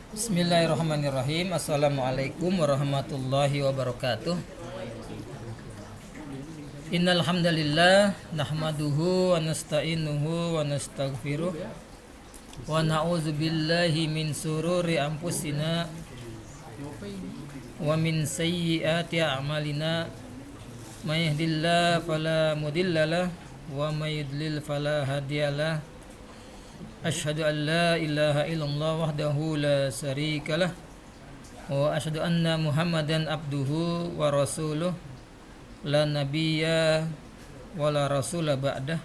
Bismillahirrahmanirrahim. Assalamualaikum warahmatullahi wabarakatuh. Innal hamdalillah nahmaduhu wa nasta'inuhu wa nastaghfiruh wa na'udzu billahi min sururi anfusina wa min sayyiati a'malina. May yahdihillahu fala mudhillalah wa may yudlil fala hadiyalah. Asyhadu an la ilaha illallah wahdahu la syarikalah wa asyhadu anna Muhammadan abduhu wa rasuluh la nabiyya wa la rasula ba'dah.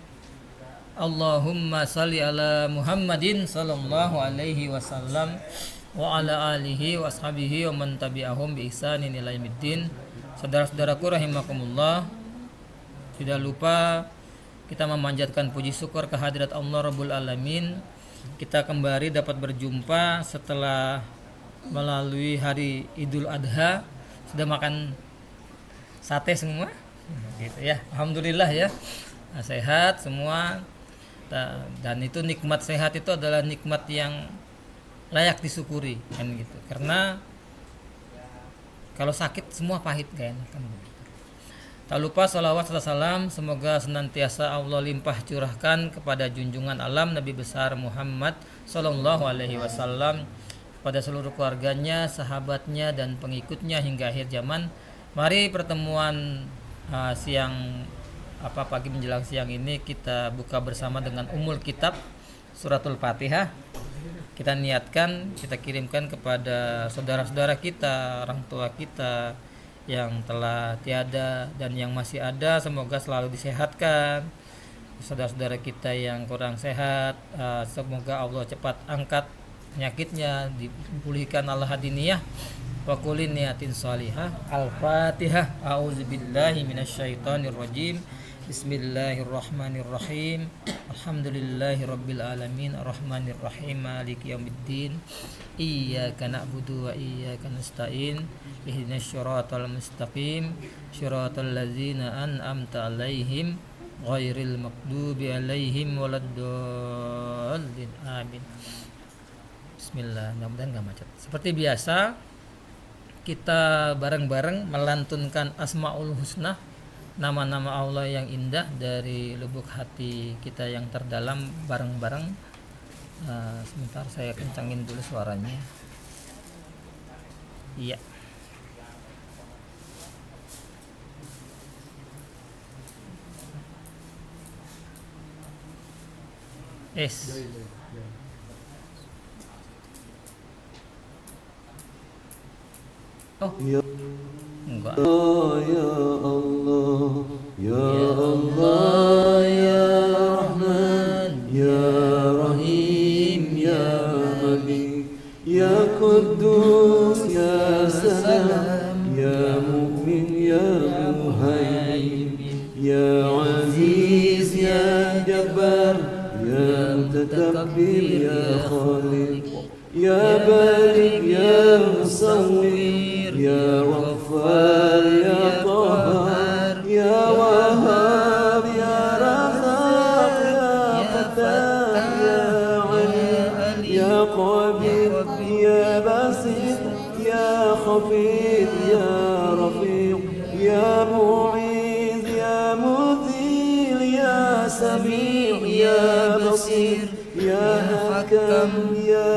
Allahumma salli ala Muhammadin sallallahu alaihi wasallam wa ala alihi wa ashabihi wa man tabi'ahum bi ihsanin ila yaumiddin. Saudara-saudaraku rahimakumullah, tidak lupa kita memanjatkan puji syukur kehadirat Allah Rabbul Alamin. Kita kembali dapat berjumpa setelah melalui hari Idul Adha. Sudah makan sate semua? Gitu ya. Alhamdulillah ya. Sehat semua. Dan itu nikmat sehat itu adalah nikmat yang layak disyukuri kan gitu. Karena kalau sakit semua pahit kan. Tak lupa salawat serta salam semoga senantiasa Allah limpah curahkan kepada junjungan alam Nabi besar Muhammad sallallahu alaihi wasallam, pada seluruh keluarganya, sahabatnya dan pengikutnya hingga akhir zaman. Mari pertemuan pagi menjelang siang ini kita buka bersama dengan Ummul Kitab Suratul Fatihah. Kita niatkan, kita kirimkan kepada saudara-saudara kita, orang tua kita yang telah tiada dan yang masih ada, semoga selalu disehatkan. Saudara-saudara kita yang kurang sehat, semoga Allah cepat angkat penyakitnya, dipulihkan Allah hadiniyah wa kulli niyatin shalihah. Al-Fatihah. A'udzubillahi minasyaitonirrajim. Bismillahirrahmanirrahim. Alhamdulillahirabbil alamin arrahmanirrahim maliki yaumiddin. Iyyaka na'budu wa iyyaka nasta'in. Ihdinas siratal mustaqim. Siratal ladzina an'amta 'alaihim ghairil maghdubi 'alaihim waladdallin. Amin. Bismillah. Mudah-mudahan enggak macet. Seperti biasa kita bareng-bareng melantunkan Asmaul Husna, nama-nama Allah yang indah dari lubuk hati kita yang terdalam, bareng-bareng. Sebentar saya kencangin dulu suaranya. Iya. Oh. Enggak. Ya Allah, ya Allah, ya Rahman, ya Rahim, ya Malik, ya Quddus, ya Salam, ya Mu'min, ya Muhaimin, ya Aziz, ya Jabbar, ya Mutakabbir, ya Khaliq, ya Barik, ya Musawwir, ya Ghaffar, ya Qahhar, ya Wahhab, ya Razzaq, ya Fattah, ya Ali, ya Qabir, ya Basit, ya Khafid, ya Rafiq, ya Mu'iz, ya Mudhil, ya Sami', ya Basir, ya Hakam, ya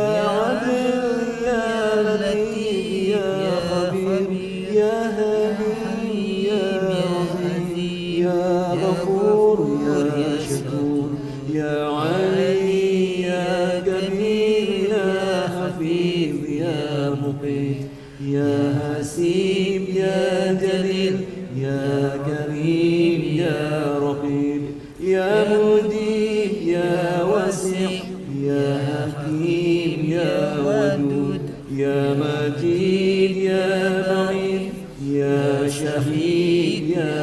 Adil, ya Latif, ya Khabir, ya Halim, ya Aziz, ya Ghafur, ya Shakur, ya Ali, ya Kabir, ya Hafiz, ya Muqit, ya Hasib, ya Jalil, ya Karim, ya Raqib, ya Mujib, ya Wasi', ya Hakim, ya Wadud, ya Majid, ya Ba'id, ya Shahid, ya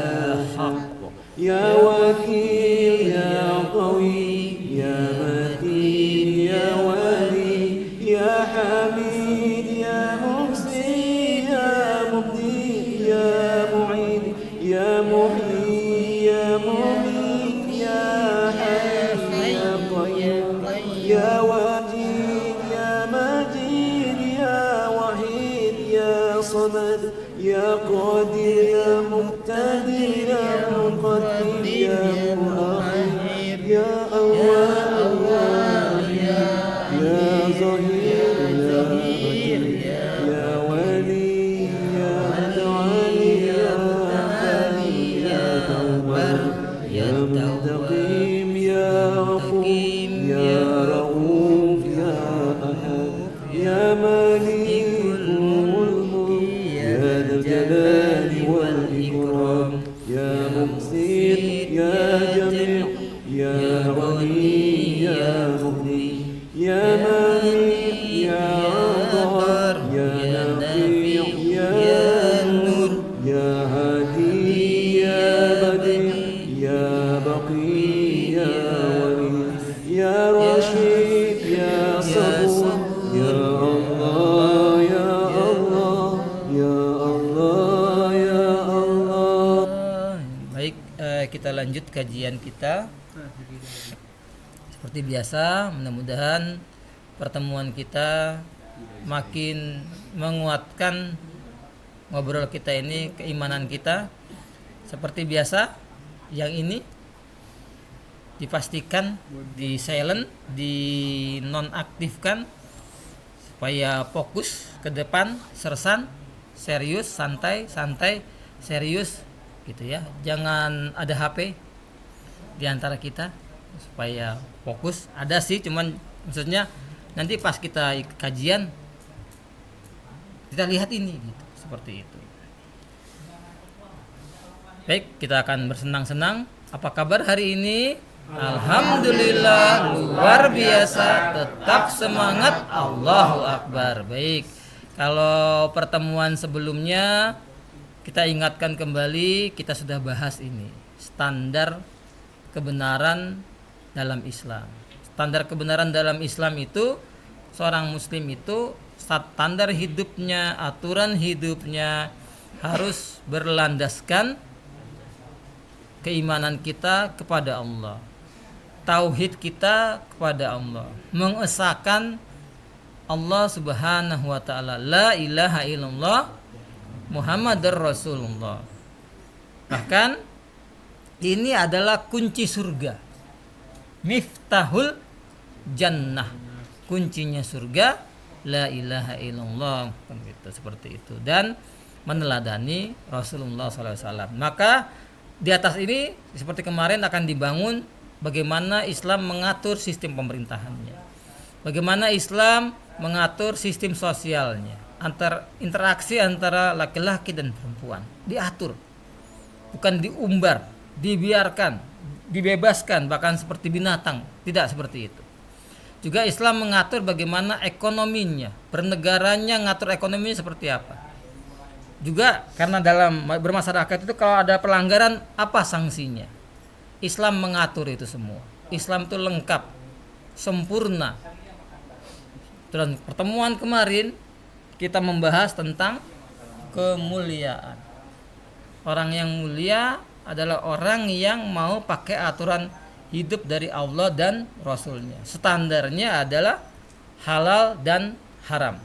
Haqq, ya Wakil, ya Qawi, ya Matin, ya Wali, ya Hamid, ya Muhsin, ya Mubdi, ya Mu'id, ya Muhyi, ya Mumit, ya Hayy, ya Qayyum, ya Wajid, ya Majid, يا قادر يا مقتدر يا مقدم يا مؤخر يا أول يا ظهير يا بطين يا ولي يا متعالي يا ثاني يا تواب يا منتقم يا غفور يا رؤوف يا أحد يا مالك الملك يا ذا الجلال والإكرام يا مبصر يا جميع يا غني يا مغني يا مانع يا ضار يا نافع يا نور يا هادي يا بديع يا بقي يا ولي يا رشيد يا صبور يا الله يا الله يا الله يا الله. Baik, kita lanjut kajian kita. Seperti biasa, mudah-mudahan pertemuan kita makin menguatkan ngobrol kita ini, keimanan kita. Seperti biasa, yang ini dipastikan di silent, di nonaktifkan supaya fokus ke depan, sersan, serius, santai, serius gitu ya. Jangan ada HP di antara kita supaya fokus. Ada sih, cuman maksudnya nanti pas kita kajian kita lihat ini gitu, seperti itu. Baik, kita akan bersenang-senang. Apa kabar hari ini? Alhamdulillah, luar biasa, tetap semangat, Allahu Akbar. Baik, kalau pertemuan sebelumnya kita ingatkan kembali, kita sudah bahas ini, standar kebenaran dalam Islam. Standar kebenaran dalam Islam itu, seorang muslim itu standar hidupnya, aturan hidupnya harus berlandaskan keimanan kita kepada Allah, tauhid kita kepada Allah, mengesahkan Allah Subhanahu wa taala, la ilaha illallah Muhammadar Rasulullah. Bahkan ini adalah kunci surga, miftahul jannah, kuncinya surga, la ilaha illallah, gitu, seperti itu, dan meneladani Rasulullah SAW. Maka di atas ini seperti kemarin akan dibangun bagaimana Islam mengatur sistem pemerintahannya, bagaimana Islam mengatur sistem sosialnya, interaksi antara laki-laki dan perempuan diatur, bukan diumbar, dibiarkan, dibebaskan bahkan seperti binatang, tidak seperti itu. Juga Islam mengatur bagaimana ekonominya, bernegaranya, ngatur ekonominya seperti apa. Juga karena dalam bermasyarakat itu kalau ada pelanggaran, apa sanksinya. Islam mengatur itu semua. Islam itu lengkap, sempurna. Dan pertemuan kemarin kita membahas tentang kemuliaan. Orang yang mulia adalah orang yang mau pakai aturan hidup dari Allah dan Rasulnya. Standarnya adalah halal dan haram.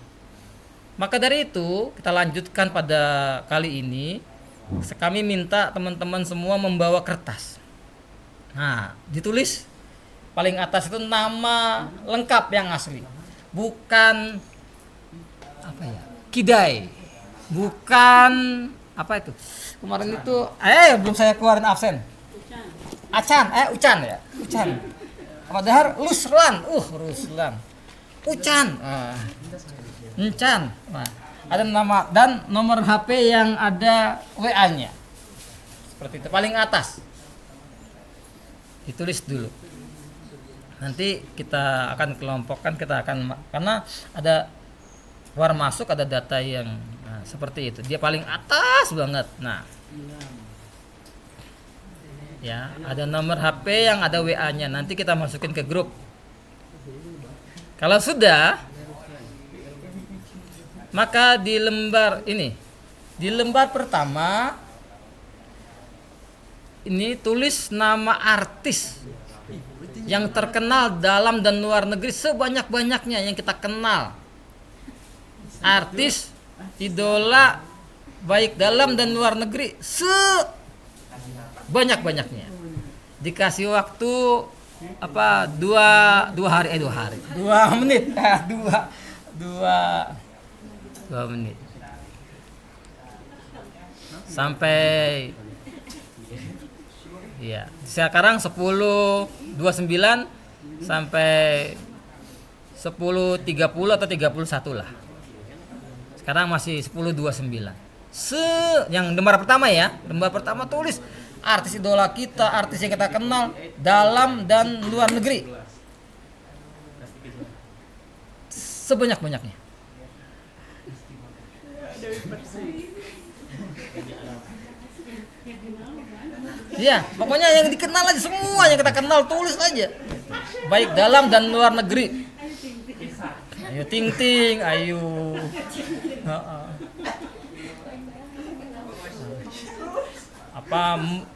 Maka dari itu kita lanjutkan pada kali ini. Kami minta teman-teman semua membawa kertas. Nah, ditulis paling atas itu nama lengkap yang asli, bukan apa ya, kidai, bukan apa itu kemarin itu belum saya keluarin absen, Ucan ya, Ucan. Padahal Ruslan, Ucan, Encan. Nah, ada nama dan nomor HP yang ada WA-nya. Seperti itu, paling atas. Ditulis dulu. Nanti kita akan kelompokkan, karena ada keluar masuk, ada data yang seperti itu. Dia paling atas banget. Nah, ya, ada nomor HP yang ada WA-nya. Nanti kita masukin ke grup. Kalau sudah, maka di lembar pertama ini tulis nama artis yang terkenal dalam dan luar negeri sebanyak-banyaknya yang kita kenal. Artis, idola baik dalam dan luar negeri sebanyak-banyaknya. Dikasih waktu apa 2 hari 2 menit 2 menit sampai ya sekarang 10.29 sampai 10.30 atau 31 lah. Sekarang masih 10.29. Yang lembar pertama ya, lembar pertama tulis artis idola kita, artis yang kita kenal dalam dan luar negeri. Sebanyak-banyaknya. Ya, pokoknya yang dikenal aja, semua yang kita kenal tulis aja. Baik dalam dan luar negeri. Ayo ting ting, ayo.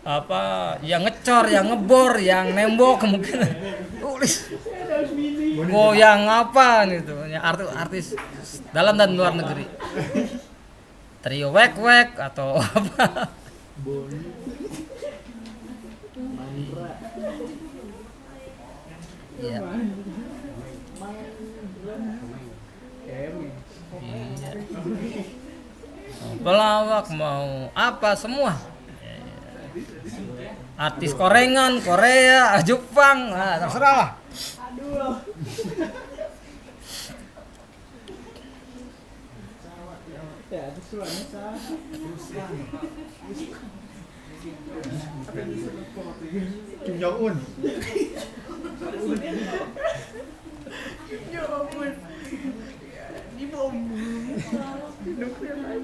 Apa yang ngecor, yang ngebor, yang nembok kemungkinan tulis. Goyang apa gitu, ya artis dalam dan luar negeri. Trio wek atau apa? Ya. Pelawak mau apa semua. Artis Korengan, Korea, Jepang, terserah lah. Kim Jong Un.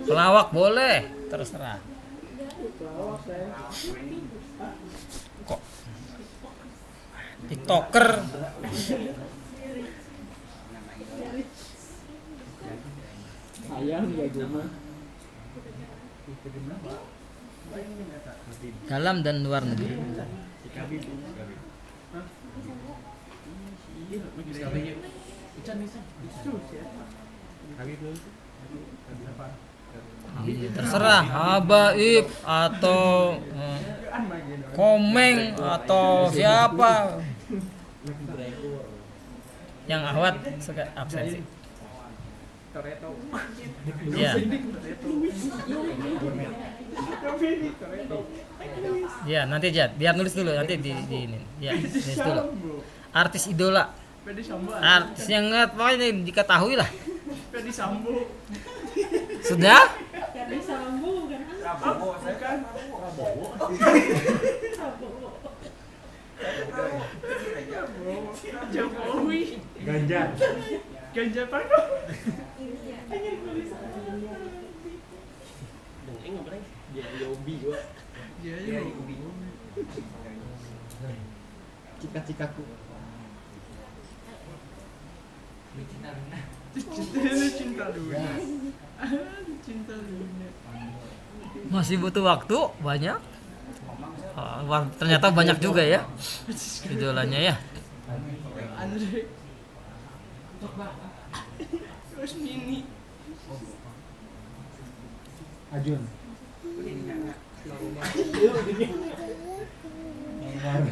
Pelawak boleh, terserah. Kok TikToker dalam dan luar negeri. Terserah habaib atau Komeng atau siapa yang awat absensi. Ya. Ya, nanti biar nulis dulu nanti di ini. Ya, nulis dulu. Artis idola. Artis yang pokoknya diketahui lah. Sudah? Jokowi. Ganjar. Ganjar Pranowo. Cika-cikaku. Cinta dunia. Cinta dunia. Masih butuh waktu banyak. Ternyata banyak juga ya idolanya ya. Andre. Terus Mini. Ajun.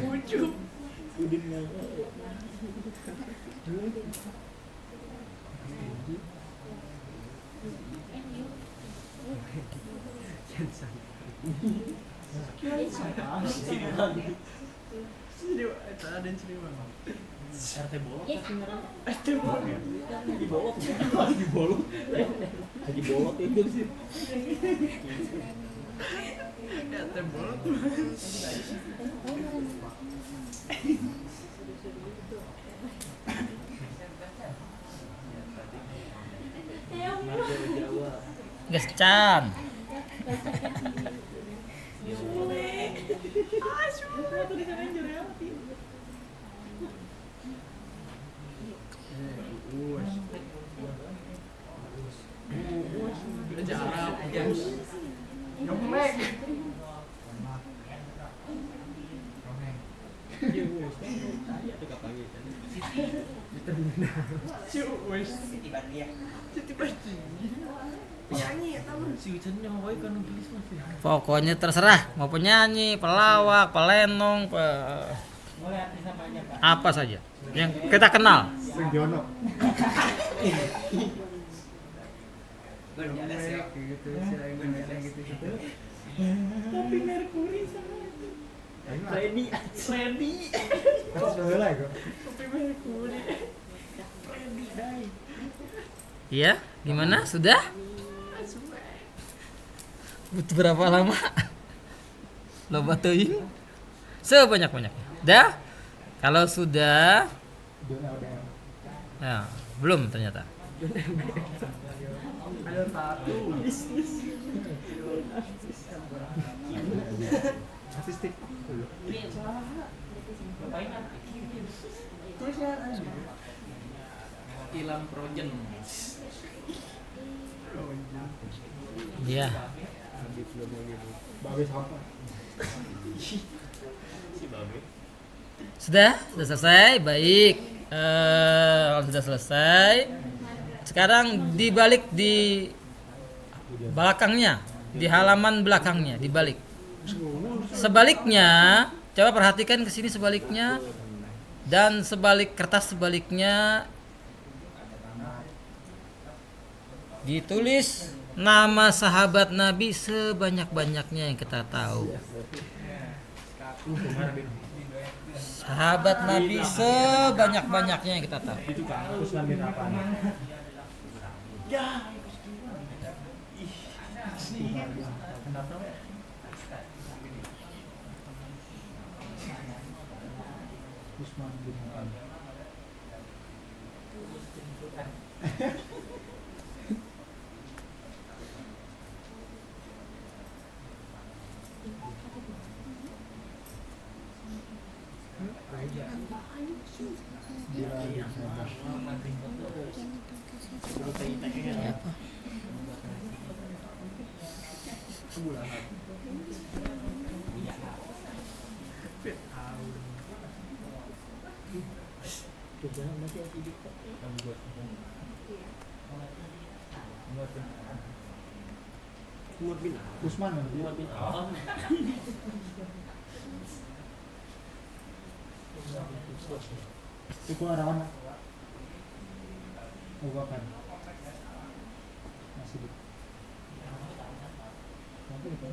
Ucup. Ada yang Siliwangi. RT Bolok. RT Bolok. Lagi bolok. Lagi bolok. Lagi bolok itu sih. RT Bolok. Guys, Chan. Wes Siti Badriah. Siti Badriah. Penyanyi ya tahu si Ucen yang mau kan nulis Mas. Pokoknya terserah mau penyanyi, pelawak, pelenong, Boleh artis apa aja, Pak? apa saja yang kita kenal. Sing Jono. Ada sih gitu, gitu. Tapi Mercury sama Freddy. Terus bela ya. Tapi Mercury. Freddy dai. Iya, gimana? Sudah? Butuh berapa lama? Loba teuing? Sebanyak-banyaknya. Dah? Kalau sudah, Jono LDR. nah, belum ternyata. Ada satu bisnis. Artistik. Ilham Projen. Iya. Babe sampai. Sudah selesai. Baik. Kalau sudah selesai, sekarang dibalik di belakangnya, di halaman belakangnya, dibalik. Sebaliknya, coba perhatikan ke sini sebaliknya dan sebalik kertas sebaliknya ditulis nama sahabat Nabi sebanyak-banyaknya yang kita tahu. Sahabat Nabi sebanyak-banyaknya yang kita tahu. Itu kan terus ngambil apa? Ya. Usman bin Affan. Siapa? Usman kan? Itu arah mana? Oh, bukan. Masih di. Nanti itu.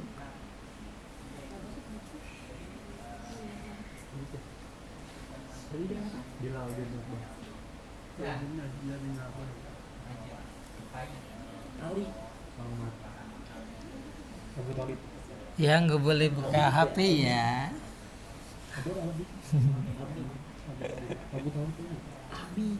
Di laut itu. Ali. Selamat. Abu Talib. Ya nggak boleh buka HP ya. Abu Talib. Abu Talib. Abi.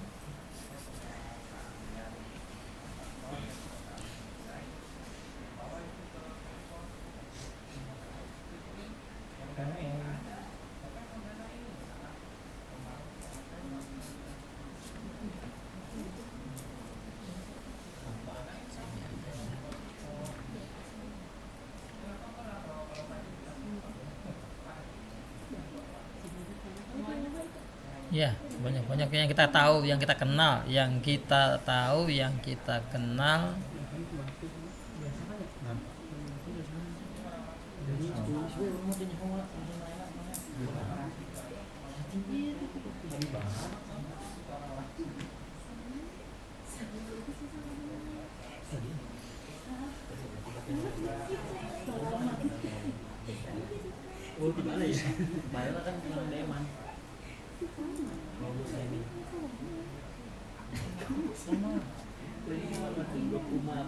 Ya, banyak-banyak yang kita tahu, yang kita kenal, yang kita tahu, yang kita kenal. Oh, di mana ya? Bayar kan yang Deman. Sama. Lagi sama umat.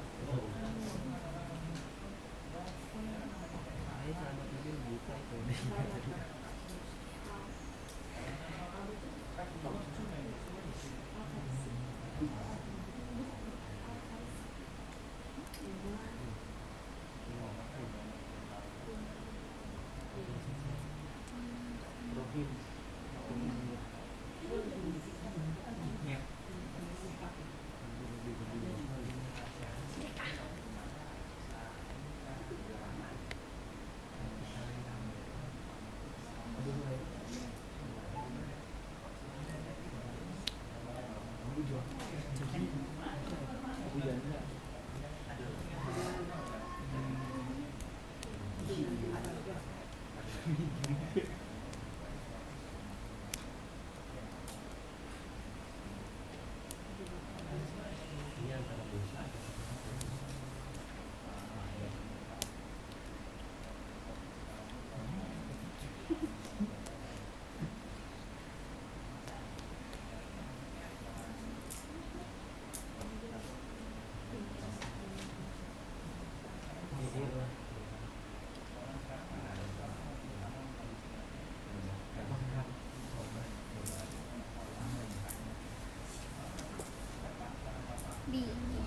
Di ini.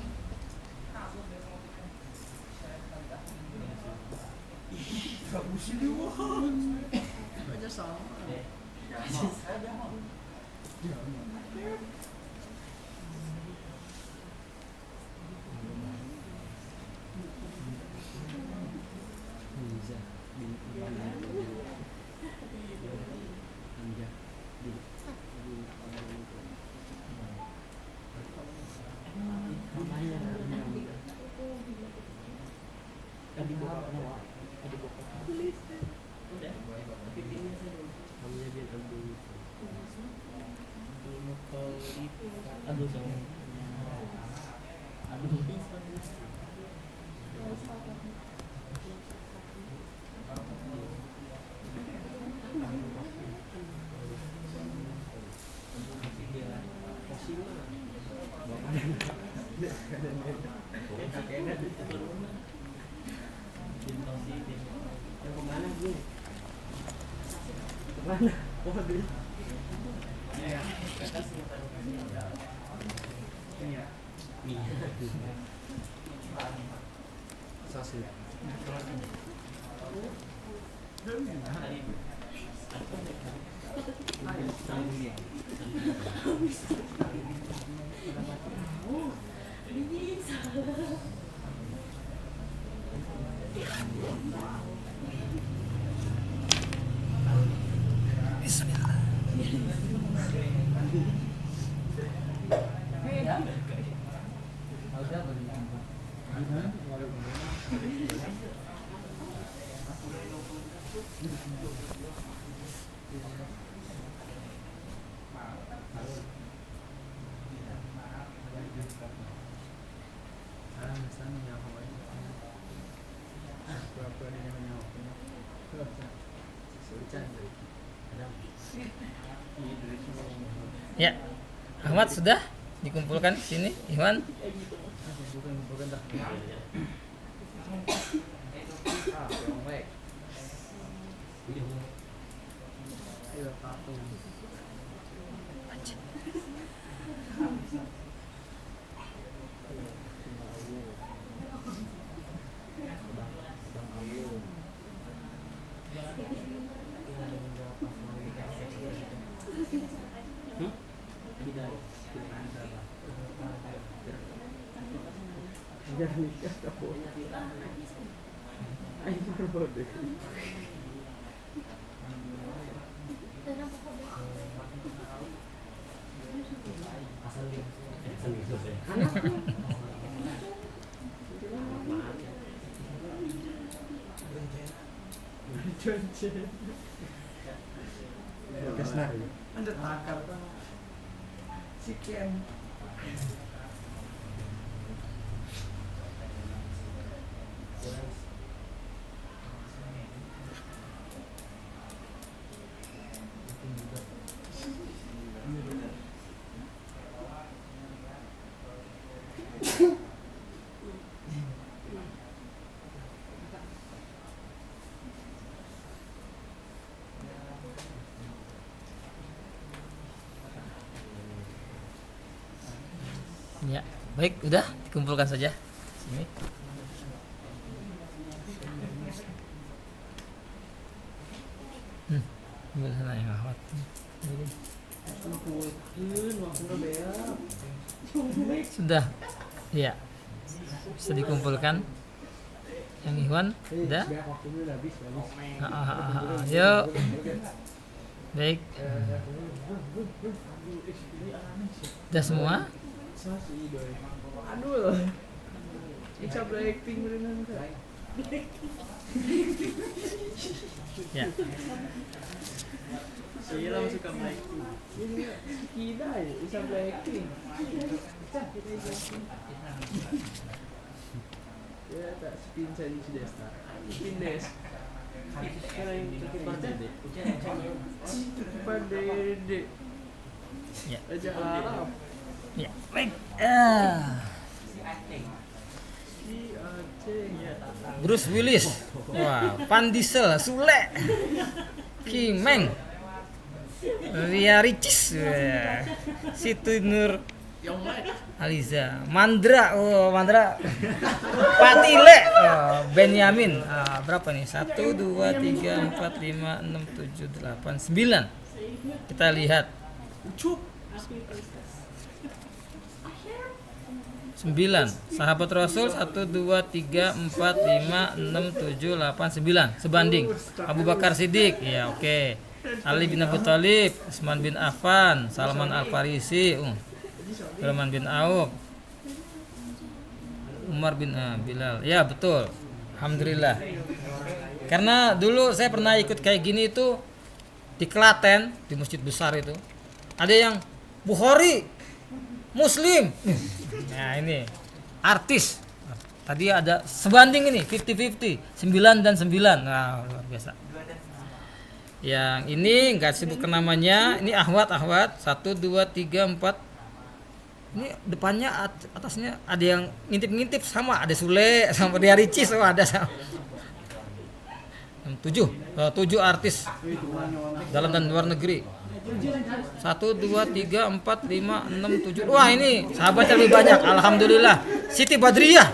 Aja sama. Ya, Ahmad sudah dikumpulkan di sini, Iwan. Ada takar si Ken. Ya, baik, udah dikumpulkan saja. Sini. Ambil sana yang Ahmad. Sudah. Iya. Bisa dikumpulkan. Yang Iwan, udah. Yuk. Baik. Udah semua? Aduh. Ica Blackpink beneran kan. Ya. Saya lah suka Blackpink. Kita ya, Ica Blackpink. Ya tak spin saya di Desta. Spin des. Sekarang pada dede. Ya. Aja Arab. Ya. Baik. Si Aceh ya. Bruce Willis. Wah, Van Diesel, Sule. Kimeng. Ria Ricis. Siti Nur Aliza, Mandra, Mandra, Patile, Benyamin, berapa nih? 1, 2, 3, 4, 5, 6, 7, 8, 9. Kita lihat. 9. Sahabat Rasul 1, 2, 3, 4, 5, 6, 7, 8, 9. Sebanding. Abu Bakar Siddiq, ya oke. Ali bin Abi Thalib, Utsman bin Affan, Salman Al Farisi, Rahman bin Auf, Umar bin Bilal. Ya betul. Alhamdulillah. Karena dulu saya pernah ikut kayak gini itu di Klaten, di masjid besar itu. Ada yang Bukhari, Muslim. Nah ini artis. Tadi ada sebanding ini 50-50, 9 dan 9. Nah, luar biasa. Yang ini enggak sebutkan namanya. Ini ahwat 1, 2, 3, 4. Ini depannya atasnya ada yang ngintip-ngintip sama, ada Sule sama Ria Ricis, ada sama. 7 artis dalam dan luar negeri. 1, 2, 3, 4, 5, 6, 7. Wah ini sahabatnya lebih banyak. Alhamdulillah. Siti Badriah,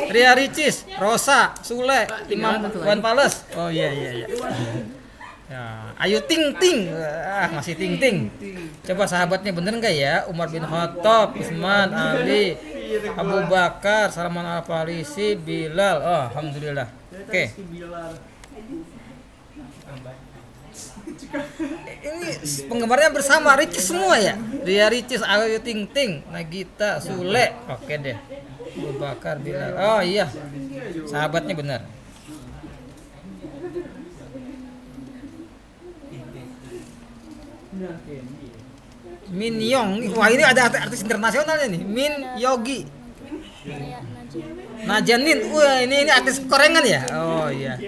Ria Ricis, Rosa, Sule, Imam Wan Pales. Oh iya. Ya, Ayu Ting Ting, masih Ting Ting. Coba sahabatnya bener nggak ya? Umar bin Khattab, Utsman, Ali, Abu Bakar, Salman Al Farisi, Bilal. Oh, alhamdulillah. Oke. Ini penggemarnya bersama Ricis semua ya. Ria Ricis, Ayu Ting Ting, Nagita, Sule. Oke deh. Abu Bakar, Bilal. Oh iya. Sahabatnya benar. Min Yong, wah ini ada artis internasionalnya nih. Min Yogi, Najanin, wah ini artis korengan ya. Oh iya.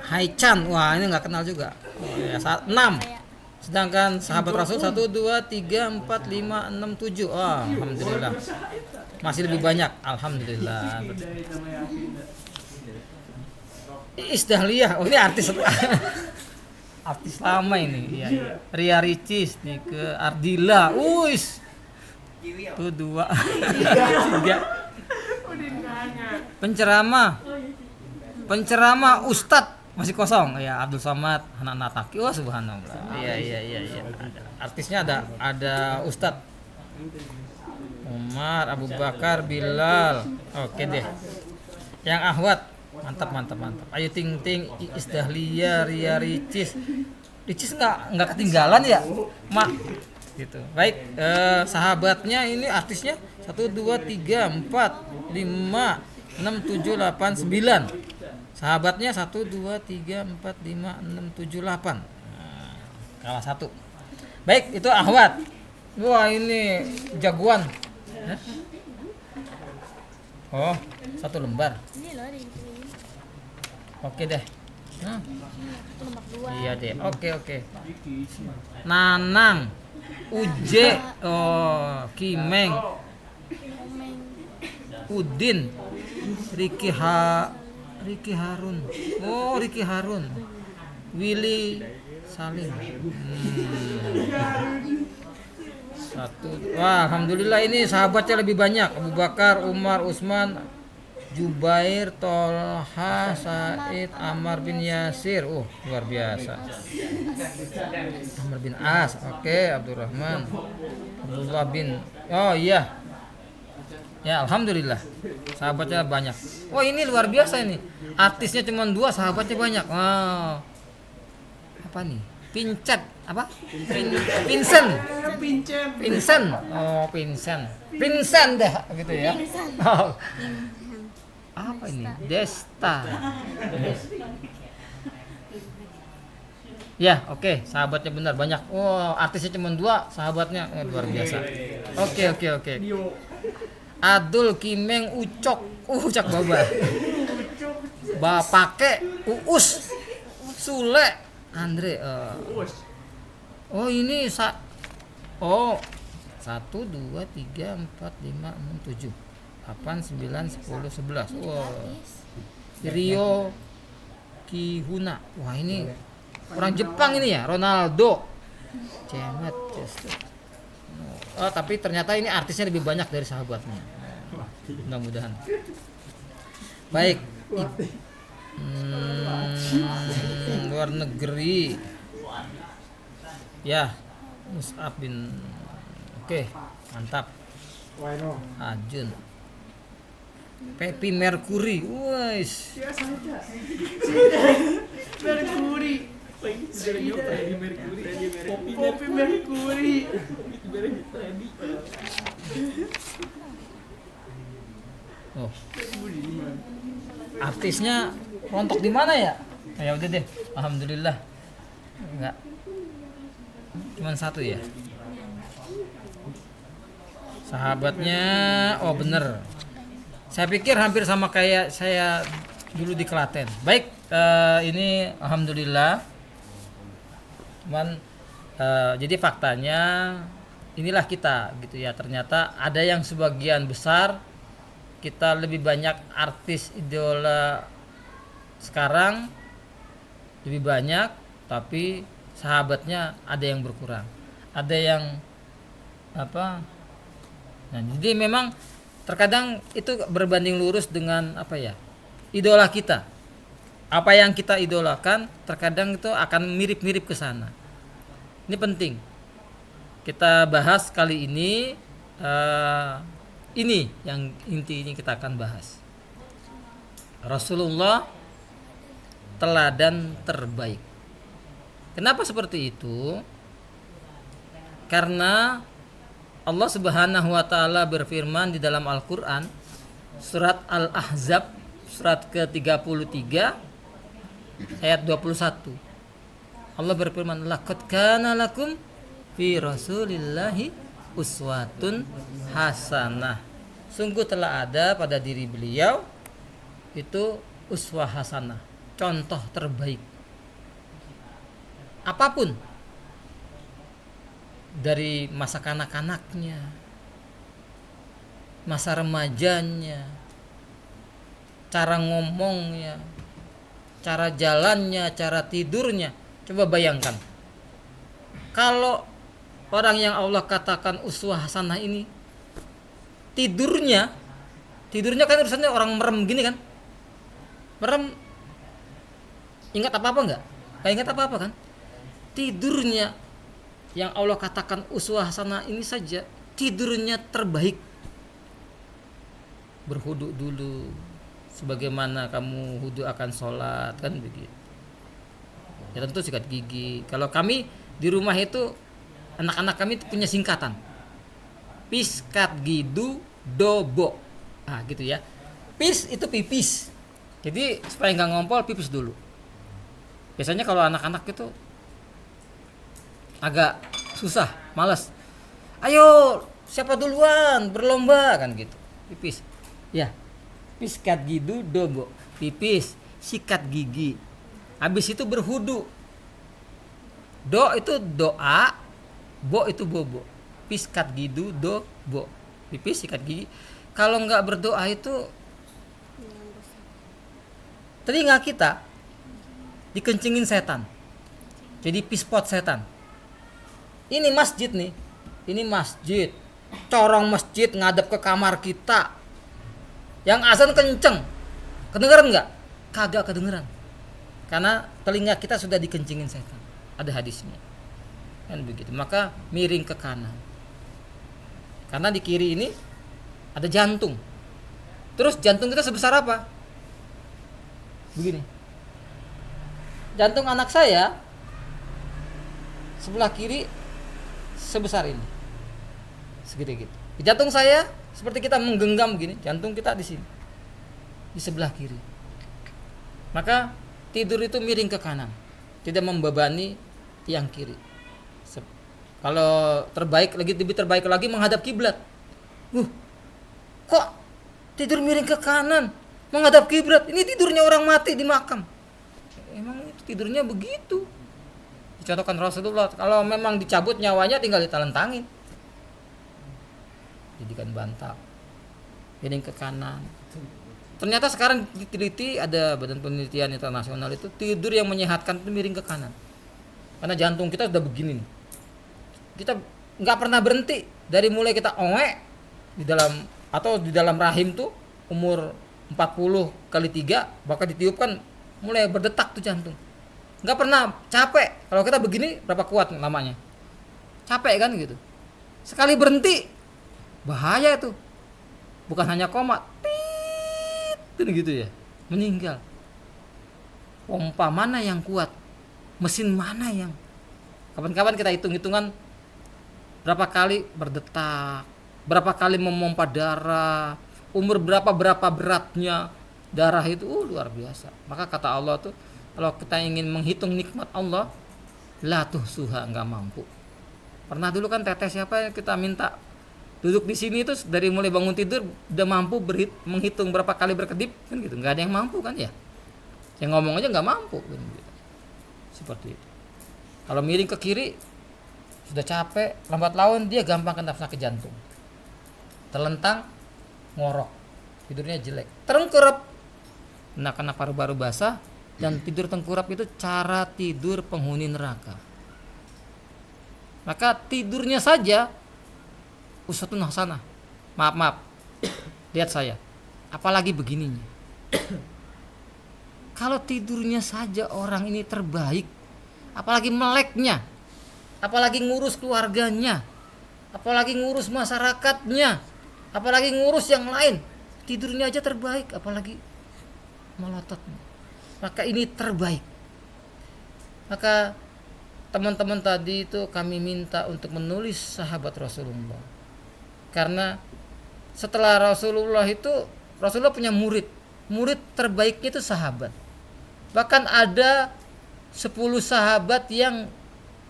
Haichan, wah ini nggak kenal juga. Oh, ya, 6. Sedangkan sahabat Rasul 1, 2, 3, 4, 5, 6, 7. Oh, alhamdulillah. Masih lebih banyak, alhamdulillah. Isdahliyah, oh ini artis. Artis lama ini, iya. Ria Ricis, nih ke Ardila, uis, tuh 2, 3. Penceramah Ustadz masih kosong, ya Abdul Somad, Hanan Nataki, wah subhanallah, iya. Artisnya ada Ustadz, Umar, Abu Bakar, Bilal, oke deh. Yang ahwat. Mantap. Ayu Ting Ting, Isdahliyah, Ria Ricis nggak ketinggalan ya, Mak. Gitu. Baik, sahabatnya ini artisnya 1, 2, 3, 4, 5, 6, 7, 8, 9. Sahabatnya 1, 2, 3, 4, 5, 6, 7, 8. Nah, kalah 1. Baik, itu ahwat. Wah ini jagoan. Oh, 1 lembar. Oke deh. Iya deh. Oke. Nanang, Uje, Kimeng, Udin, Ricky Harun. Oh, Ricky Harun. Willy Salim. 1. Wah, alhamdulillah ini sahabatnya lebih banyak. Abu Bakar, Umar, Utsman, Jubair, Tolha, Said, Ammar bin Yasir. Luar biasa. Ammar bin As, oke, Abdurrahman, Abdullah bin. Oh iya. Ya, alhamdulillah. Sahabatnya banyak. Wah, ini luar biasa ini. Artisnya cuma 2, sahabatnya banyak. Wow. Apa nih? Pincet Apa? Vincent. Pincen. Vincent. Oh, Vincent. Vincent dah gitu ya. Oh. Apa ini? Desta. Ya, oke, sahabatnya benar banyak. Oh, artisnya cuma 2, sahabatnya luar biasa. Oke. Dio. Adul Kimeng Ucok. Ucok Baba. Bapake Uus. Sule Andre. Oh, ini Oh. 1 2 3 4 5 6 7 8 9 10 11. Wow. Rio Kihuna. Wah, ini orang Jepang ini ya, Ronaldo. Cemet. Oh, tapi ternyata ini artisnya lebih banyak dari sahabatnya. Mudah-mudahan. Baik. Luar negeri. Ya, Mus'ab bin. Oke, mantap. Wino. Ajun. Pepi Mercury. Wes. Ya saja. Mercury. Freddie Mercury. Poppy Mercury. Oh. Artisnya rontok di mana ya? Ya udah deh. Alhamdulillah. Enggak. Cuman 1 ya. Sahabatnya, oh bener. Saya pikir hampir sama kayak saya dulu di Klaten. Baik, ini alhamdulillah. Cuman jadi faktanya inilah kita gitu ya. Ternyata ada yang sebagian besar kita lebih banyak artis idola sekarang lebih banyak, tapi sahabatnya ada yang berkurang. Ada yang apa? Nah, jadi memang terkadang itu berbanding lurus dengan apa ya, idola kita. Apa yang kita idolakan terkadang itu akan mirip-mirip ke sana. Ini penting kita bahas kali ini. Ini yang inti ini kita akan bahas. Rasulullah teladan terbaik. Kenapa seperti itu? Karena Allah Subhanahu wa taala berfirman di dalam Al-Qur'an surat Al-Ahzab surat ke-33 ayat 21. Allah berfirman, "Laqad kana lakum fi Rasulillahi uswatun hasanah." Sungguh telah ada pada diri beliau itu uswah hasanah, contoh terbaik. Apapun, dari masa kanak-kanaknya, masa remajanya, cara ngomongnya, cara jalannya, cara tidurnya. Coba bayangkan, kalau orang yang Allah katakan uswah hasanah ini tidurnya kan urusannya orang merem gini kan, merem, ingat apa-apa enggak? Gak ingat apa-apa kan? Tidurnya yang Allah katakan uswah hasanah ini saja tidurnya terbaik. Berwudu dulu sebagaimana kamu wudu akan sholat, kan begitu. Ya tentu sikat gigi. Kalau kami di rumah itu, anak-anak kami itu punya singkatan, piskat gidu dobo. Nah gitu ya. Pis itu pipis, jadi supaya nggak ngompol pipis dulu. Biasanya kalau anak-anak itu agak susah, malas. Ayo, siapa duluan berlomba kan gitu. Pipis. Ya. Piskat gidu dobo. Pipis, sikat gigi. Habis itu berhudu. Do itu doa, bo itu bobo. Piskat gidu dobo. Pipis, sikat gigi. Kalau enggak berdoa itu telinga kita dikencingin setan. Jadi pispot setan. Ini masjid nih. Ini masjid. Corong masjid ngadep ke kamar kita. Yang azan kenceng. Kedengeran enggak? Kagak kedengeran. Karena telinga kita sudah dikencingin setan. Ada hadisnya. Kan begitu. Maka miring ke kanan. Karena di kiri ini ada jantung. Terus jantung kita sebesar apa? Begini. Jantung anak saya sebelah kiri sebesar ini, segede gitu. Di jantung saya seperti kita menggenggam gini, jantung kita di sini, di sebelah kiri. Maka tidur itu miring ke kanan, tidak membebani yang kiri. Kalau terbaik lagi, lebih terbaik lagi menghadap kiblat. Kok tidur miring ke kanan, menghadap kiblat? Ini tidurnya orang mati di makam. Emang itu tidurnya begitu. Dicontohkan Rasulullah, kalau memang dicabut nyawanya tinggal ditalentangin. Jadikan bantal. Miring ke kanan. Ternyata sekarang diteliti, ada badan penelitian internasional itu, tidur yang menyehatkan itu miring ke kanan. Karena jantung kita sudah begini nih. Kita nggak pernah berhenti dari mulai kita di dalam rahim tuh umur 40 kali 3 bahkan ditiupkan mulai berdetak tuh jantung. Nggak pernah capek. Kalau kita begini berapa kuat namanya? Capek kan gitu. Sekali berhenti bahaya itu. Bukan hanya koma, gitu ya, meninggal. Pompa mana yang kuat? Mesin mana yang? Kapan-kapan kita hitung-hitungan berapa kali berdetak, berapa kali memompa darah, umur berapa beratnya darah itu, luar biasa. Maka kata Allah tuh, kalau kita ingin menghitung nikmat Allah, la tuhsuha, nggak mampu. Pernah dulu kan teteh siapa yang kita minta duduk di sini itu dari mulai bangun tidur udah mampu menghitung berapa kali berkedip kan gitu, nggak ada yang mampu kan ya. Yang ngomong aja nggak mampu kan gitu. Seperti itu. Kalau miring ke kiri sudah capek, lambat laun dia gampang kena sakit jantung. Terlentang, ngorok, tidurnya jelek, terengkurap. Nah, karena paru-paru basah dan tidur tengkurap itu cara tidur penghuni neraka. Maka tidurnya saja uswatun hasanah. Maaf. Lihat saya. Apalagi begininya. Kalau tidurnya saja orang ini terbaik, apalagi meleknya, apalagi ngurus keluarganya, apalagi ngurus masyarakatnya, apalagi ngurus yang lain. Tidurnya aja terbaik, apalagi melototnya. Maka ini terbaik. Maka teman-teman tadi itu kami minta untuk menulis sahabat Rasulullah. Karena setelah Rasulullah itu, Rasulullah punya murid terbaiknya itu sahabat. Bahkan ada 10 sahabat yang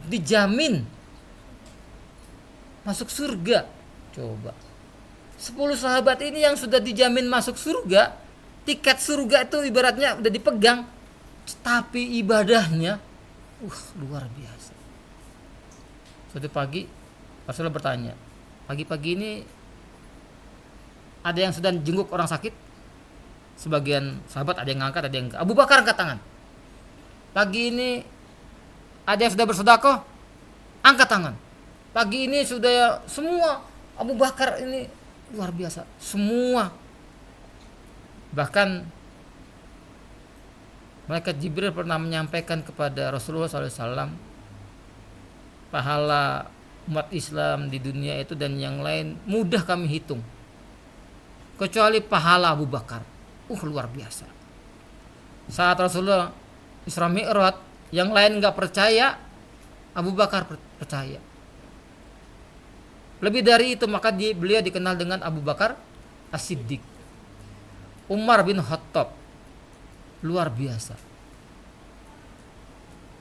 dijamin masuk surga. Coba 10 sahabat ini yang sudah dijamin masuk surga, tiket surga itu ibaratnya udah dipegang, tapi ibadahnya luar biasa. Suatu pagi Rasulullah bertanya, pagi-pagi ini ada yang sedang jenguk orang sakit. Sebagian sahabat ada yang ngangkat, ada yang Abu Bakar angkat tangan. Pagi ini ada yang sudah bersedekah, angkat tangan. Pagi ini sudah semua, Abu Bakar ini luar biasa. Semua. Bahkan malaikat Jibril pernah menyampaikan kepada Rasulullah SAW, pahala umat Islam di dunia itu dan yang lain mudah kami hitung, kecuali pahala Abu Bakar. Luar biasa. Saat Rasulullah Isra Mi'raj, yang lain gak percaya, Abu Bakar percaya. Lebih dari itu, maka beliau dikenal dengan Abu Bakar As-Siddiq. Umar bin Khattab, luar biasa.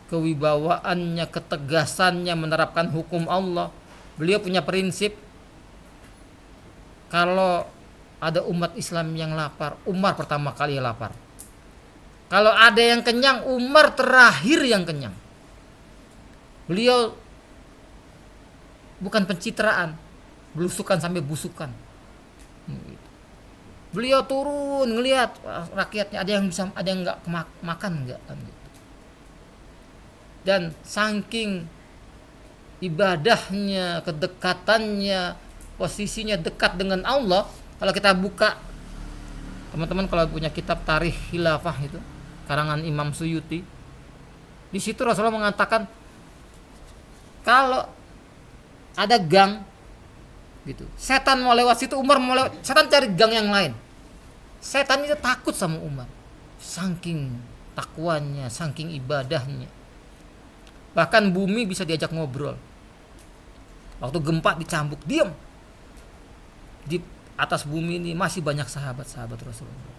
Kewibawaannya, ketegasannya menerapkan hukum Allah. Beliau punya prinsip, kalau ada umat Islam yang lapar, Umar pertama kali lapar. Kalau ada yang kenyang, Umar terakhir yang kenyang. Beliau bukan pencitraan, belusukan sampai busukan. Beliau turun ngelihat rakyatnya, ada yang bisa, ada yang nggak makan nggak kan gitu. Dan saking ibadahnya, kedekatannya, posisinya dekat dengan Allah. Kalau kita buka, teman-teman kalau punya kitab Tarikh Khilafah itu karangan Imam Suyuti, di situ Rasulullah mengatakan kalau ada gang gitu, setan mau lewat situ, Umar mau lewat, setan cari gang yang lain. Setan itu takut sama Umar, saking takwanya, saking ibadahnya. Bahkan bumi bisa diajak ngobrol. Waktu gempa dicambuk, diam. Di atas bumi ini masih banyak sahabat-sahabat Rasulullah.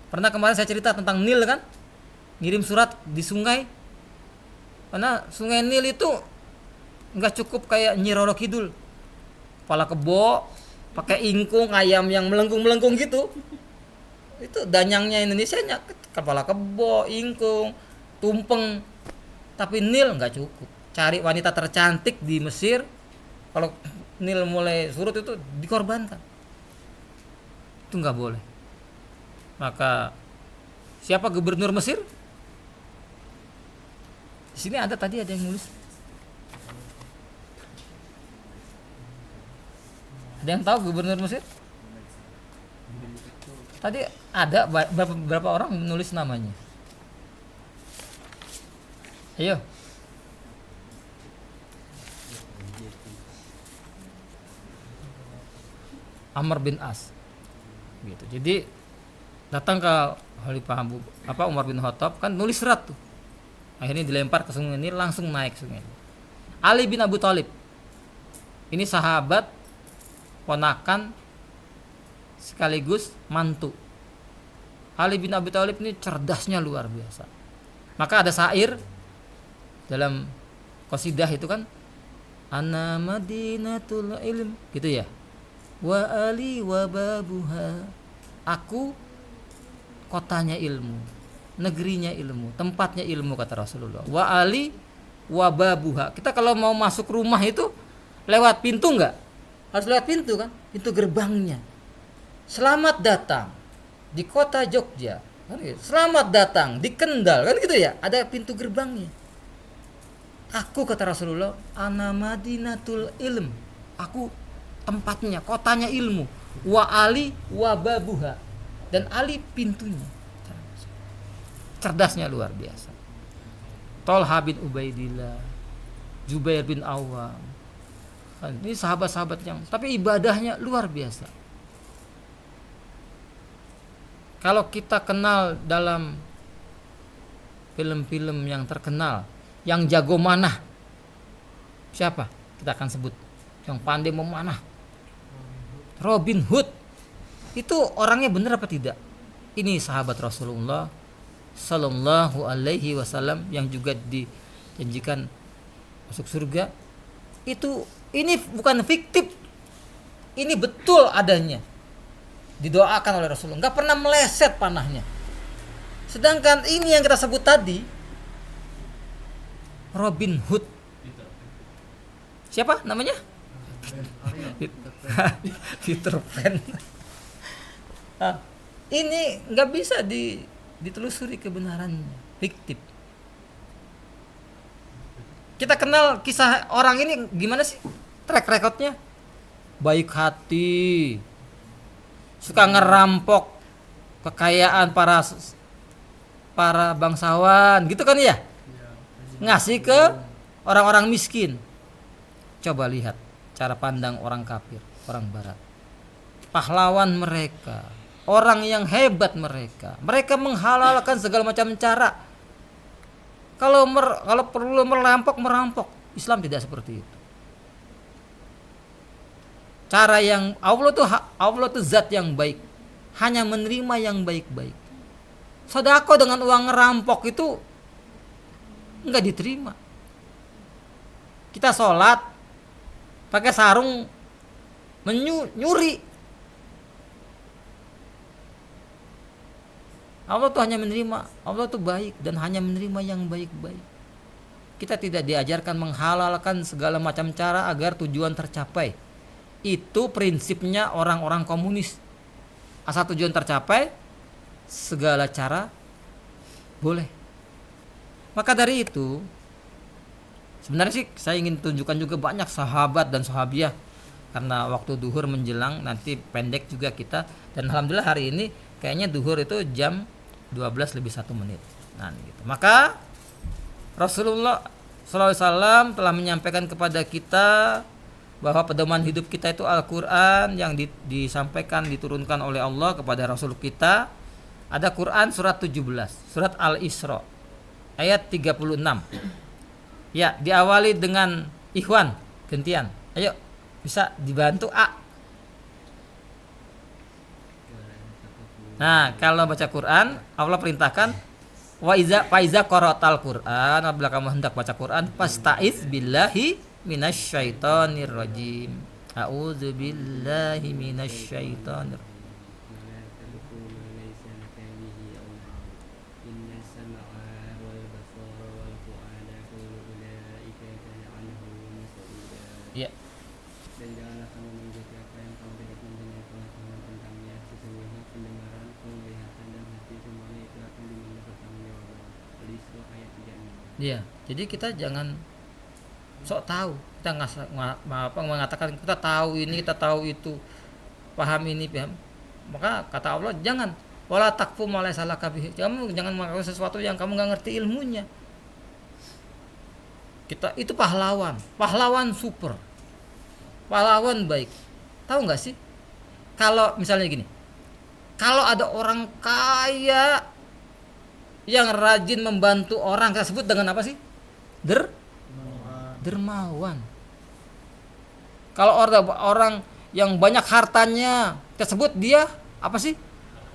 Pernah kemarin saya cerita tentang Nil kan? Ngirim surat di sungai. Karena sungai Nil itu nggak cukup kayak Nyi Roro Kidul. Kepala kebo, pakai ingkung, ayam yang melengkung-melengkung gitu. Itu danyangnya Indonesia kepala kebo, ingkung, tumpeng. Tapi Nil nggak cukup. Cari wanita tercantik di Mesir, kalau Nil mulai surut itu dikorbankan. Itu nggak boleh. Maka siapa gubernur Mesir? Di sini ada tadi ada yang nulis. Ada yang tahu gubernur Mesir? Tadi ada berapa orang menulis namanya? Ayo. Amr bin As. Gitu. Jadi datang ke Khalifah Umar bin Khattab kan nulis surat tuh. Akhirnya dilempar ke sungai Nil, langsung naik sungai. Ali bin Abi Thalib. Ini sahabat, ponakan sekaligus mantu. Ali bin Abi Thalib ini cerdasnya luar biasa. Maka ada syair dalam qasidah itu kan, Ana Madinatul Ilm, gitu ya. Wa ali wa babuha. Aku kotanya ilmu, negerinya ilmu, tempatnya ilmu, kata Rasulullah. Wa ali wa babuha. Kita kalau mau masuk rumah itu lewat pintu enggak? Harus lewat pintu kan? Pintu gerbangnya. Selamat datang di kota Jogja. Selamat datang di Kendal, kan gitu ya? Ada pintu gerbangnya. Aku, kata Rasulullah, ana madinatul ilm. Aku tempatnya, kotanya ilmu. Wa ali wa babuha. Dan Ali pintunya. Cerdasnya luar biasa. Tolha bin Ubaidillah, Jubair bin Awam. Ini sahabat-sahabat yang, tapi ibadahnya luar biasa. Kalau kita kenal dalam film-film yang terkenal, yang jago manah, siapa? Kita akan sebut yang pandai memanah. Robin Hood. Itu orangnya benar apa tidak? Ini sahabat Rasulullah Sallallahu Alaihi Wasallam yang juga dijanjikan masuk surga. Ini bukan fiktif, ini betul adanya, didoakan oleh Rasulullah, nggak pernah meleset panahnya. Sedangkan ini yang kita sebut tadi, Robin Hood, siapa namanya? Peter Pan. Ini nggak bisa ditelusuri kebenarannya, fiktif. Kita kenal kisah orang ini gimana sih? Track recordnya baik hati, suka ngerampok kekayaan para bangsawan, gitu kan ya? Ngasih ke orang-orang miskin. Coba lihat cara pandang orang kafir, orang barat. Pahlawan mereka, orang yang hebat mereka menghalalkan segala macam cara. Kalau perlu merampok. Islam tidak seperti itu. Cara yang Allah tuh zat yang baik, hanya menerima yang baik-baik. Sedekah dengan uang ngerampok itu enggak diterima. Kita sholat pakai sarung nyuri. Allah tuh hanya menerima, Allah tuh baik dan hanya menerima yang baik-baik. Kita tidak diajarkan menghalalkan segala macam cara agar tujuan tercapai. Itu prinsipnya orang-orang komunis. Asal tujuan tercapai, segala cara boleh. Maka dari itu, sebenarnya sih saya ingin tunjukkan juga banyak sahabat dan sahabiah, karena waktu duhur menjelang, nanti pendek juga kita. Dan alhamdulillah hari ini kayaknya duhur itu jam 12 lebih 1 menit. Nah, gitu. Maka Rasulullah SAW telah menyampaikan kepada kita bahwa pedoman hidup kita itu Al-Quran yang disampaikan, diturunkan oleh Allah kepada Rasul kita. Ada Quran surat 17, surat Al-Isra ayat 36. Ya, diawali dengan ikhwan, gantian. Ayo, bisa dibantu A. Nah, kalau baca Quran, Allah perintahkan fa iza qara'tal Quran, apabila kamu hendak baca Quran, fastaiz billahi minasyaitonir rajim. A'udzu billahi minasyaitonir. Ya. Dan janganlah kamu mengikuti apa yang kamu tidak mempunyai pengetahuan tentangnya. Sesungguhnya pendengaran, penglihatan dan hati semuanya itu akan diminta pertanggungjawaban. Al-Isra ayat 36. Iya, jadi kita jangan sok tahu. Kita mengatakan kita tahu ini, kita tahu itu, paham ini, paham. Maka kata Allah, jangan wala takfu ma laysa laka bihi. Kamu jangan melakukan sesuatu yang kamu nggak ngerti ilmunya. Kita itu pahlawan super, pahlawan baik. Tahu nggak sih? Kalau misalnya gini, kalau ada orang kaya yang rajin membantu orang, kita sebut dengan apa sih? Dermawan. Kalau orang yang banyak hartanya, kita sebut dia apa sih?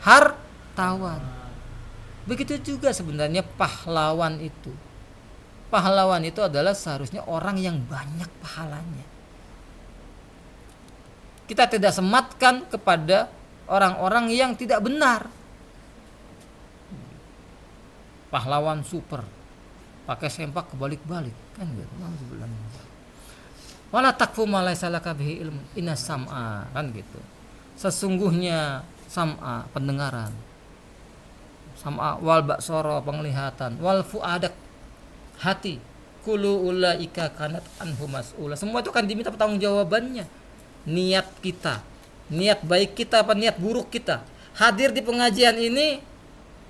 Hartawan. Begitu juga sebenarnya pahlawan itu. Pahlawan itu adalah seharusnya orang yang banyak pahalanya. Kita tidak sematkan kepada orang-orang yang tidak benar. Pahlawan super, pakai sempak kebalik-balik, kan gitu. Wala takfu ma laysa laka bihi ilmu, inna sam'a, kan gitu. Sesungguhnya sam'a, pendengaran. Sam'a wal basara, penglihatan, wal fuadak, hati, kulu ulaika kanat anhu mas'ula. Semua itu kan diminta pertanggungjawabannya. Niat kita, niat baik kita apa niat buruk kita. Hadir di pengajian ini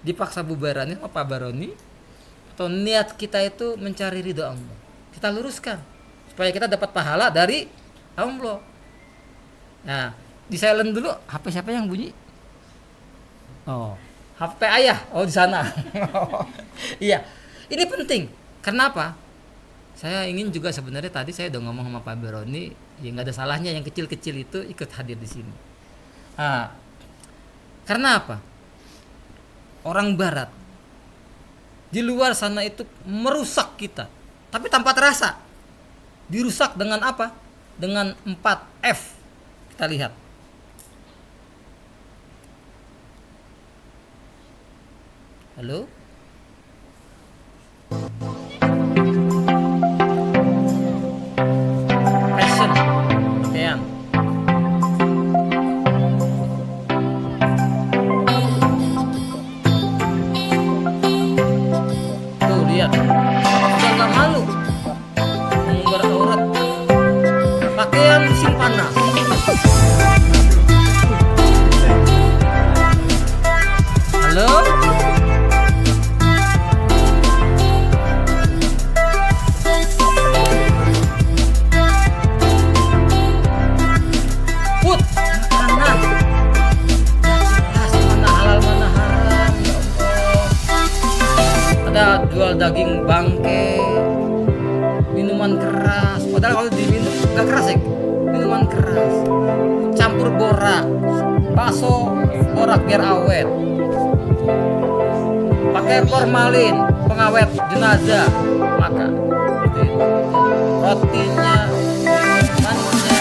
dipaksa bubarannya sama Pak Baroni, atau niat kita itu mencari ridha Allah. Kita luruskan supaya kita dapat pahala dari Allah. Nah, di silent dulu. HP siapa yang bunyi? Oh, HP ayah. Oh, di sana. Iya. Ini penting. Kenapa? Saya ingin juga sebenarnya tadi saya udah ngomong sama Pak Baroni, ya nggak ada salahnya yang kecil-kecil itu ikut hadir di sini. Nah, karena apa? Orang Barat di luar sana itu merusak kita, tapi tanpa terasa. Dirusak dengan apa? Dengan 4F. Kita lihat. Halo? Passion, Kean. Tuh lihat, sudah nggak malu mengumbar aurat, pakaian musim panas. Halo? Jual daging bangke, minuman keras. Padahal kalau diminum nggak keras ya, minuman keras. Campur borak, bakso borak biar awet. Pakai formalin, pengawet jenazah. Maka rotinya, minumannya.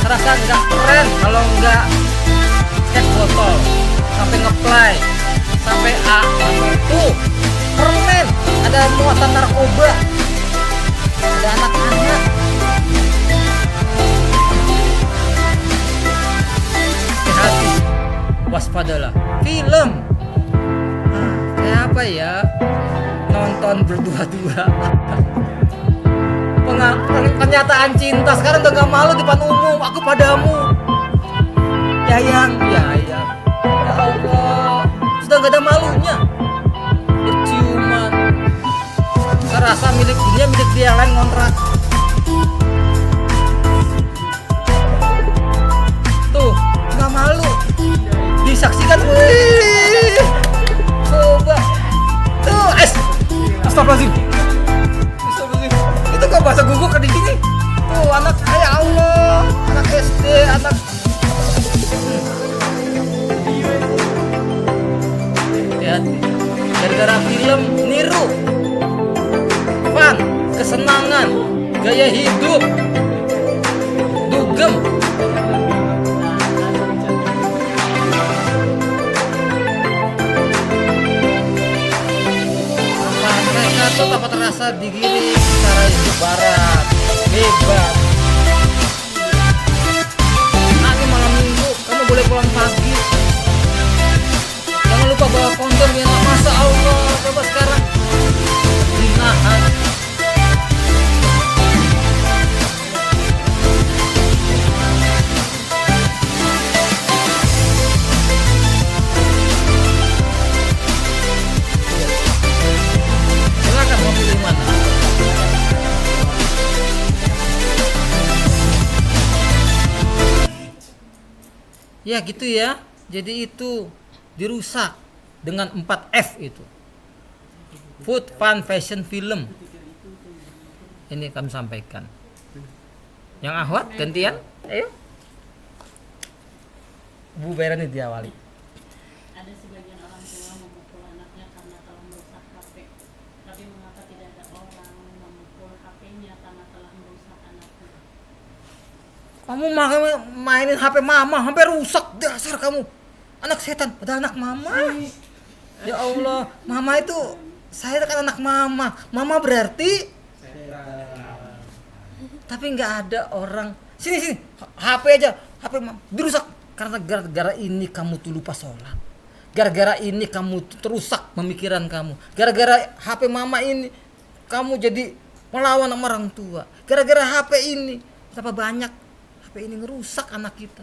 Serasa nggak keren kalau nggak cek botol. Sampai ngeplay, sampai tuh permen, ada muatan narkoba, ada anak-anak. Hati-hati, waspadalah. Film, kayak apa ya? Nonton berdua-dua. Pernyataan cinta sekarang udah gak malu depan umum. Aku padamu, Yayang, Yayang. Ya Allah, sudah gak ada malunya. Berciuman. Serasa milik dia, milik dia yang lain ngontrak. Tuh, gak malu. Disaksikan. Wih, coba. hidup. Dugem. Mereka tuh dapat terasa digiring secara hidup barat, bebas. Nanti malam minggu kamu boleh pulang pagi. Jangan lupa bawa kondom ya. Masya Allah, coba sekarang dinahan. Silakan mau pilih mana? Ya gitu ya. Jadi itu dirusak dengan 4F itu. Food, Fun, Fashion, Film. Ini kami sampaikan. Yang Ahwat gantian, ayo. Bu Berani diawali. Ada sebagian orang tua memukul anaknya karena telah merusak HP. Tapi mengapa tidak ada orang memukul HP-nya karena telah merusak anaknya? Kamu mainin HP mama sampai rusak, dasar kamu. Anak setan, padahal anak mama. Ya Allah, mama itu, saya kan anak mama. Mama berarti, tapi nggak ada orang. Sini, HP aja, HP mama dirusak. Karena gara-gara ini kamu tuh lupa sholat. Gara-gara ini kamu terusak pemikiran kamu. Gara-gara HP mama ini kamu jadi melawan sama orang tua. Gara-gara HP ini betapa banyak HP ini ngerusak anak kita.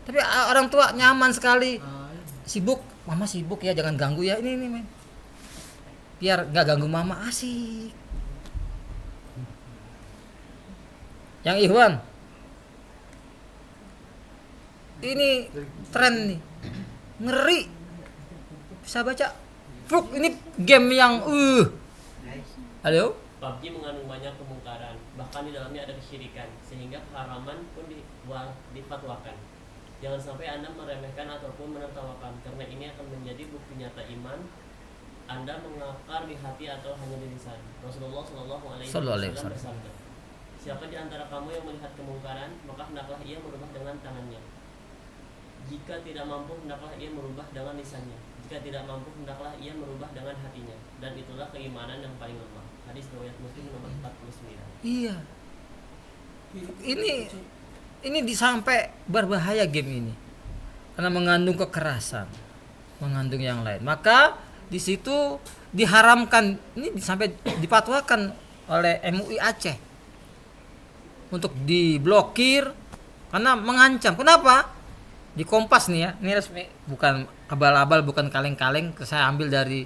Tapi orang tua nyaman sekali. Sibuk, mama sibuk ya, jangan ganggu ya. Ini men. Biar nggak ganggu mama, asik. Yang Ikhwan, ini tren nih, ngeri. Bisa baca. Fuk, ini game yang halo. PUBG mengandung banyak kemungkaran, bahkan di dalamnya ada kesyirikan, sehingga keharaman pun difatwakan. Jangan sampai Anda meremehkan ataupun menertawakan, karena ini akan menjadi bukti nyata iman Anda mengakar di hati atau hanya di lisan. Rasulullah SAW bersabda, siapa di antara kamu yang melihat kemungkaran, maka hendaklah ia merubah dengan tangannya. Jika tidak mampu, hendaklah ia merubah dengan lisannya. Jika tidak mampu, hendaklah ia merubah dengan hatinya. Dan itulah keimanan yang paling lemah. Hadis riwayat Muslim nomor 49. Iya. Ini sampai berbahaya game ini. Karena mengandung kekerasan, mengandung yang lain. Maka di situ diharamkan, ini sampai dipatwakan oleh MUI Aceh untuk diblokir karena mengancam. Kenapa? Di Kompas nih ya, ini resmi, bukan abal-abal, bukan kaleng-kaleng, saya ambil dari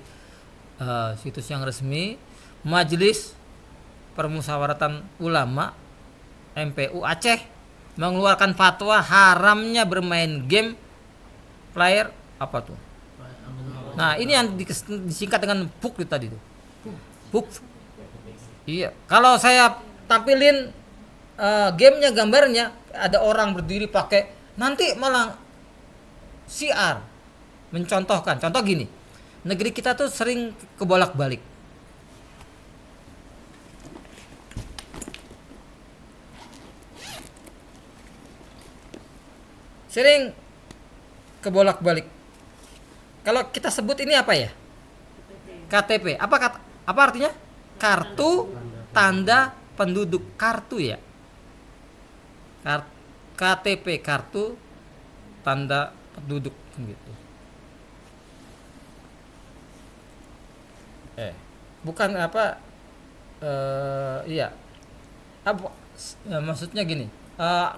situs yang resmi. Majelis Permusyawaratan Ulama MPU Aceh mengeluarkan fatwa haramnya bermain game player apa tuh? Nah, ini yang disingkat dengan PUK tadi tuh. PUK. Iya, kalau saya tampilin gamenya, gambarnya ada orang berdiri pakai, nanti malah siar mencontohkan. Contoh gini, negeri kita tuh sering kebolak-balik. Sering kebolak-balik. Kalau kita sebut ini apa ya? KTP. Apa artinya? Kartu tanda penduduk. Kartu ya. KTP, kartu tanda penduduk gitu. Bukan apa? Iya. Apa? Maksudnya gini.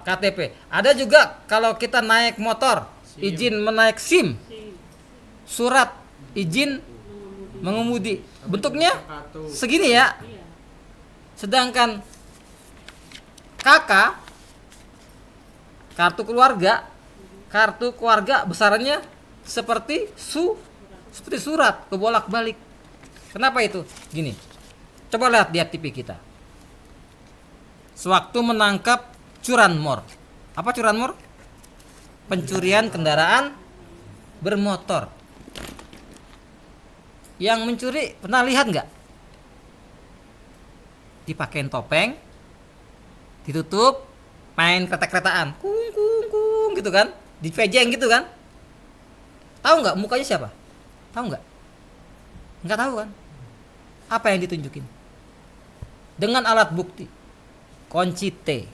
KTP. Ada juga kalau kita naik motor, izin menaik SIM, surat izin mengemudi, bentuknya segini ya. Sedangkan KK, kartu keluarga besarannya seperti surat, kebolak-balik. Kenapa itu? Gini, coba lihat di TV kita. Sewaktu menangkap curanmor. Apa curanmor? Pencurian kendaraan bermotor. Yang mencuri pernah lihat nggak? dipakein topeng, ditutup, main kereta-keretaan, kung kung kung gitu kan, dipejeng gitu kan. Tahu nggak mukanya siapa? Tahu nggak? Nggak tahu kan? Apa yang ditunjukin? Dengan alat bukti, kunci T,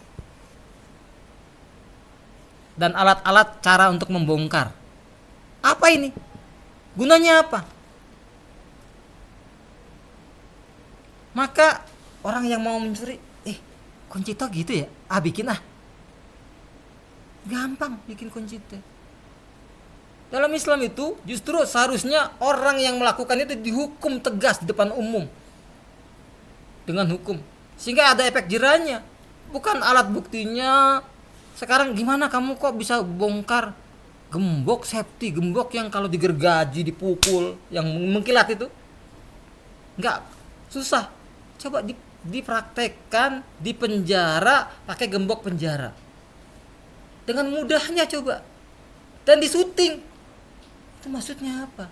dan alat-alat cara untuk membongkar. Apa ini? Gunanya apa? Maka orang yang mau mencuri, kunci T gitu ya? Bikin gampang bikin kunci T. Dalam Islam itu justru seharusnya orang yang melakukan itu dihukum tegas di depan umum dengan hukum, sehingga ada efek jerahnya, bukan alat buktinya. Sekarang gimana kamu kok bisa bongkar gembok safety, gembok yang kalau digergaji, dipukul, yang mengkilat itu? Enggak, susah. Coba dipraktekkan di penjara pakai gembok penjara. Dengan mudahnya coba. Dan disuting. Itu maksudnya apa?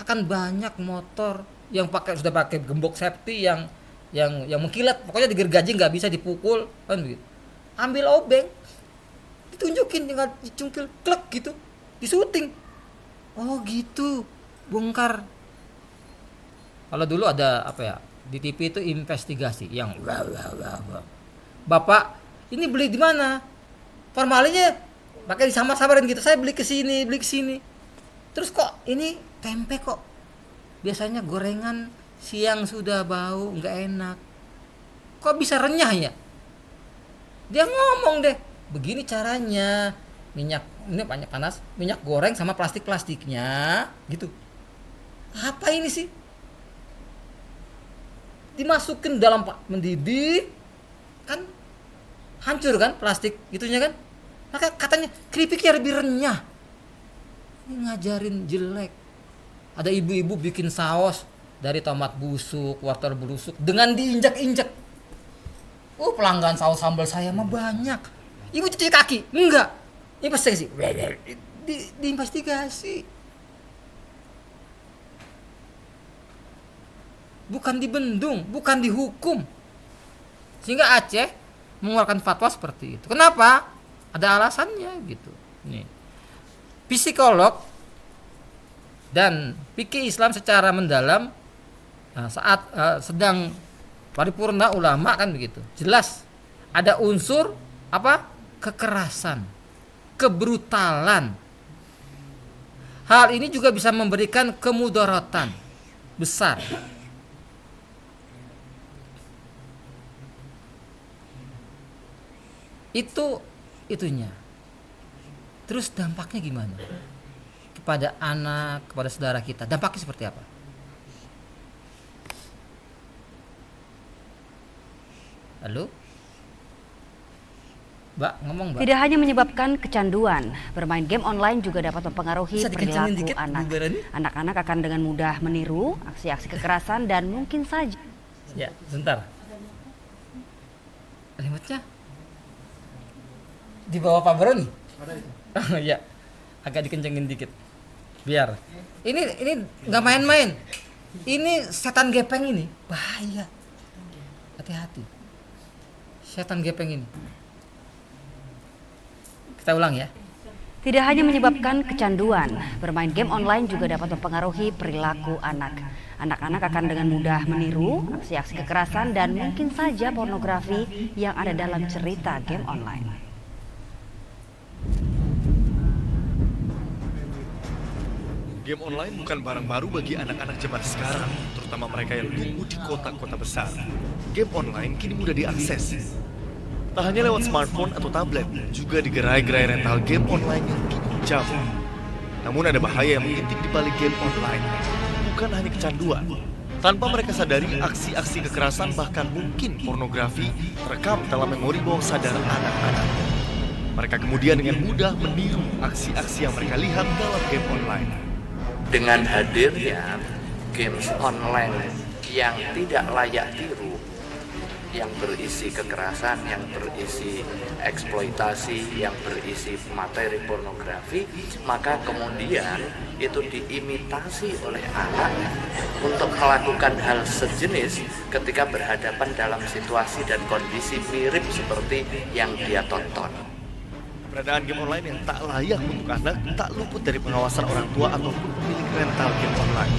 Akan banyak motor yang sudah pakai gembok safety yang mengkilat, pokoknya digergaji nggak bisa dipukul kan begitu. Ambil obeng, ditunjukin dengan dicungkil klek gitu, disuting. Oh gitu, bongkar. Kalau dulu ada di TV itu investigasi yang Bapak ini beli di mana? Formalinnya pakai disamar-samarin gitu. Saya beli ke sini. Terus kok ini tempe kok biasanya gorengan siang sudah bau, nggak enak. Kok bisa renyah ya? Dia ngomong deh, begini caranya. Ini banyak panas, minyak goreng sama plastiknya gitu. Apa ini sih? Dimasukin dalam mendidih, kan hancur kan plastik itunya kan? Maka katanya keripiknya lebih renyah. Ini ngajarin jelek. Ada ibu-ibu bikin saus dari tomat busuk, wortel busuk dengan diinjak-injak. Pelanggan saus sambal saya mah banyak. Ibu cuci kaki? Enggak. Investigasi. Diinvestigasi. Bukan dibendung, bukan dihukum. Sehingga Aceh mengeluarkan fatwa seperti itu. Kenapa? Ada alasannya gitu. Nih. Psikolog dan fikih Islam secara mendalam saat sedang paripurna ulama kan begitu. Jelas ada unsur kekerasan, kebrutalan. Hal ini juga bisa memberikan kemudaratan besar. Itunya. Terus dampaknya gimana? Kepada anak, kepada saudara kita. Dampaknya seperti apa? Halo? Mbak, ngomong Mbak. Tidak hanya menyebabkan kecanduan, bermain game online juga dapat mempengaruhi perilaku anak. Anak-anak akan dengan mudah meniru aksi-aksi kekerasan dan mungkin saja. Ya, sebentar. Remote-nya di bawah Pak Bro nih. Ada itu. Ya, agak dikencengin dikit. Biar. Ini nggak main-main. Ini setan gepeng ini bahaya. Hati-hati. Setan gepeng ini. Kita ulang ya. Tidak hanya menyebabkan kecanduan, bermain game online juga dapat mempengaruhi perilaku anak. Anak-anak akan dengan mudah meniru aksi-aksi kekerasan dan mungkin saja pornografi yang ada dalam cerita game online. Game online bukan barang baru bagi anak-anak zaman sekarang, terutama mereka yang tumbuh di kota-kota besar. Game online kini mudah diakses. Tak hanya lewat smartphone atau tablet, juga di gerai-gerai rental game online yang kini menjamur. Namun ada bahaya yang mengintip di balik game online. Bukan hanya kecanduan. Tanpa mereka sadari, aksi-aksi kekerasan bahkan mungkin pornografi terekam dalam memori bawah sadar anak-anak. Mereka kemudian dengan mudah meniru aksi-aksi yang mereka lihat dalam game online. Dengan hadirnya games online yang tidak layak tiru, yang berisi kekerasan, yang berisi eksploitasi, yang berisi materi pornografi, maka kemudian itu diimitasi oleh anak untuk melakukan hal sejenis ketika berhadapan dalam situasi dan kondisi mirip seperti yang dia tonton. Keberadaan game online yang tak layak untuk anak tak luput dari pengawasan orang tua ataupun pemilik rental game online.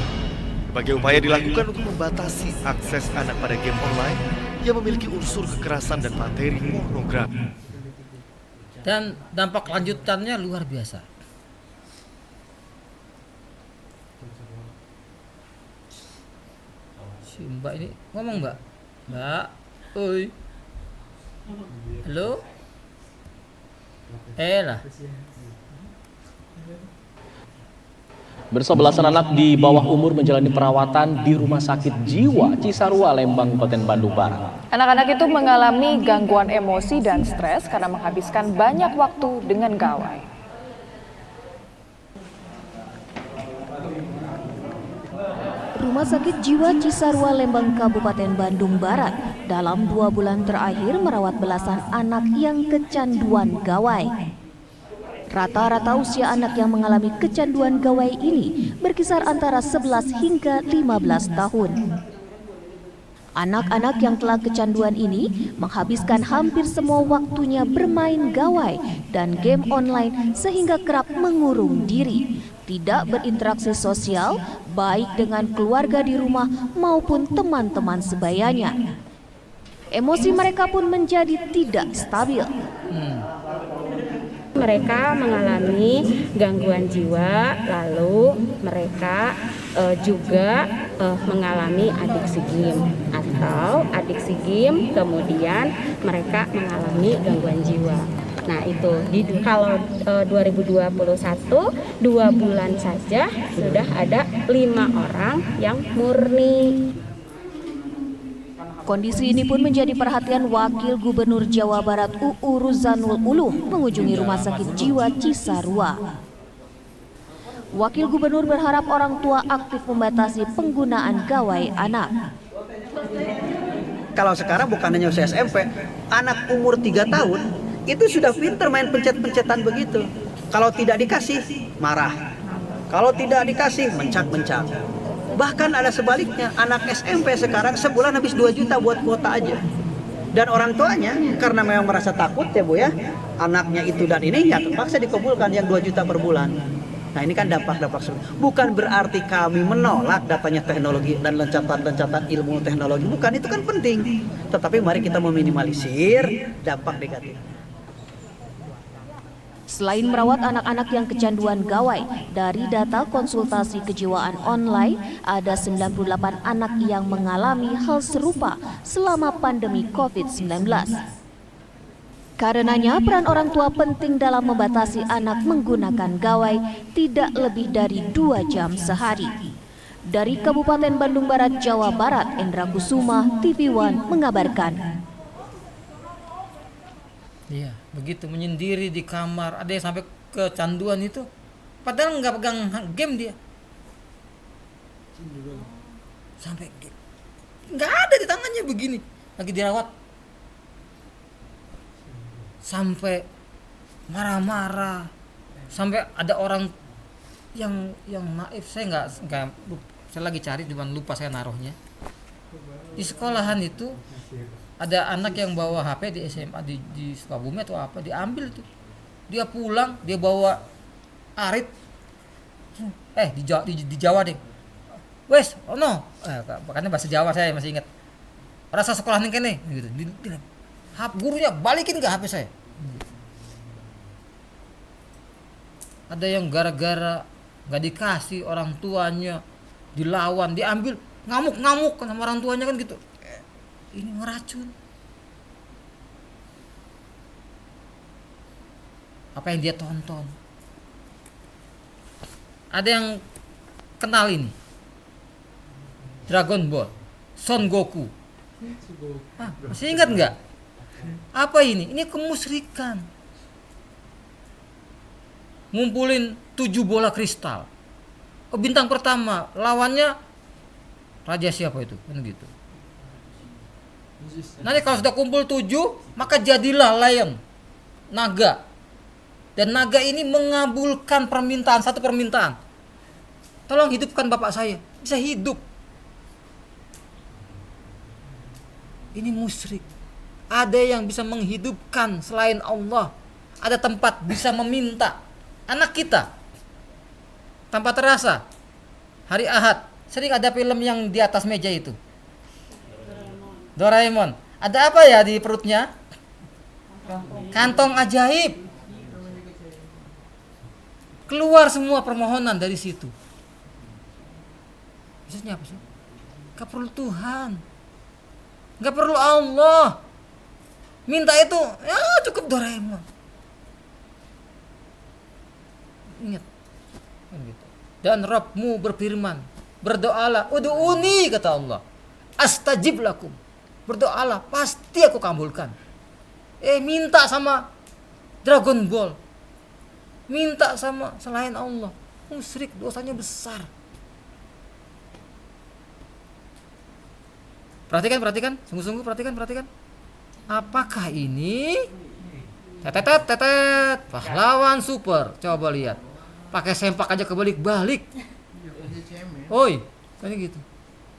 Berbagai upaya dilakukan untuk membatasi akses anak pada game online yang memiliki unsur kekerasan dan materi pornografi. Dan dampak lanjutannya luar biasa. Si Mbak ini ngomong, Mbak. Mbak, oi. Halo? Lah. Bersebelasan anak di bawah umur menjalani perawatan di Rumah Sakit Jiwa Cisarua, Lembang, Kabupaten Bandung Barat. Anak-anak itu mengalami gangguan emosi dan stres karena menghabiskan banyak waktu dengan gawai. Rumah Sakit Jiwa Cisarua, Lembang, Kabupaten Bandung Barat dalam 2 bulan terakhir merawat belasan anak yang kecanduan gawai. Rata-rata usia anak yang mengalami kecanduan gawai ini berkisar antara 11 hingga 15 tahun. Anak-anak yang telah kecanduan ini menghabiskan hampir semua waktunya bermain gawai dan game online sehingga kerap mengurung diri, tidak berinteraksi sosial baik dengan keluarga di rumah maupun teman-teman sebayanya. Emosi mereka pun menjadi tidak stabil. Mereka mengalami gangguan jiwa, lalu mereka juga mengalami adiksi game atau adiksi game, kemudian mereka mengalami gangguan jiwa. Nah itu kalau 2021 2 bulan saja sudah ada 5 orang yang murni. Kondisi ini pun menjadi perhatian Wakil Gubernur Jawa Barat UU Ruzanul Ulum mengunjungi Rumah Sakit Jiwa Cisarua. Wakil Gubernur berharap orang tua aktif membatasi penggunaan gawai anak. Kalau sekarang bukan hanya usia SMP, anak umur 3 tahun itu sudah pintar main pencet-pencetan begitu. Kalau tidak dikasih, marah. Kalau tidak dikasih, mencak-mencak. Bahkan ada sebaliknya, anak SMP sekarang sebulan habis 2 juta buat kuota aja. Dan orang tuanya karena memang merasa takut ya Bu ya, anaknya itu dan ini ya terpaksa dikabulkan yang 2 juta per bulan. Nah ini kan dampak-dampak. Bukan berarti kami menolak datanya teknologi dan loncatan-loncatan ilmu teknologi. Bukan, itu kan penting. Tetapi mari kita meminimalisir dampak negatif. Selain merawat anak-anak yang kecanduan gawai, dari data konsultasi kejiwaan online, ada 98 anak yang mengalami hal serupa selama pandemi COVID-19. Karenanya, peran orang tua penting dalam membatasi anak menggunakan gawai tidak lebih dari 2 jam sehari. Dari Kabupaten Bandung Barat, Jawa Barat, Endra Kusuma, TV One mengabarkan. Iya, begitu menyendiri di kamar, ada yang sampai kecanduan itu, padahal nggak pegang game dia, sampai nggak ada di tangannya begini, lagi dirawat, sampai marah-marah, sampai ada orang yang naif, saya lagi cari, cuma lupa saya naruhnya di sekolahan itu. Ada anak yang bawa HP di SMA di Sukabumi atau apa, diambil tuh. Dia pulang, dia bawa arit. Di Jawa deh. Wes, oh no. Makanya bahasa Jawa saya masih ingat. Rasa sekolah nih kene gitu. Gurunya balikin ke HP saya. Ada yang gara-gara nggak dikasih orang tuanya, dilawan, diambil, ngamuk-ngamuk sama orang tuanya kan gitu. Ini ngeracun. Apa yang dia tonton. Ada yang kenal ini, Dragon Ball, Son Goku. Masih ingat nggak? Apa ini? Ini kemusyrikan. Ngumpulin 7 bola kristal. Bintang pertama lawannya raja siapa itu? Kan gitu. Nanti kalau sudah kumpul 7, maka jadilah lion, naga. Dan naga ini mengabulkan permintaan, satu permintaan. Tolong hidupkan bapak saya. Bisa hidup. Ini musyrik. Ada yang bisa menghidupkan selain Allah. Ada tempat bisa meminta. Anak kita tanpa terasa hari Ahad sering ada film yang di atas meja itu, Doraemon. Ada apa ya di perutnya? Kantong ajaib. Keluar semua permohonan dari situ. Maksudnya apa sih? Gak perlu Tuhan, gak perlu Allah. Minta itu ya cukup Doraemon. Ingat. Dan Rabbmu berfirman, berdoalah, ud'uni, kata Allah, astajib lakum. Berdoalah, pasti aku kabulkan. Minta sama Dragon Ball, minta sama selain Allah, musyrik, dosanya besar. Perhatikan, sungguh-sungguh perhatikan. Apakah ini tetet pahlawan super? Coba lihat. Pakai sempak aja kebalik-balik. Oi, kayak gitu.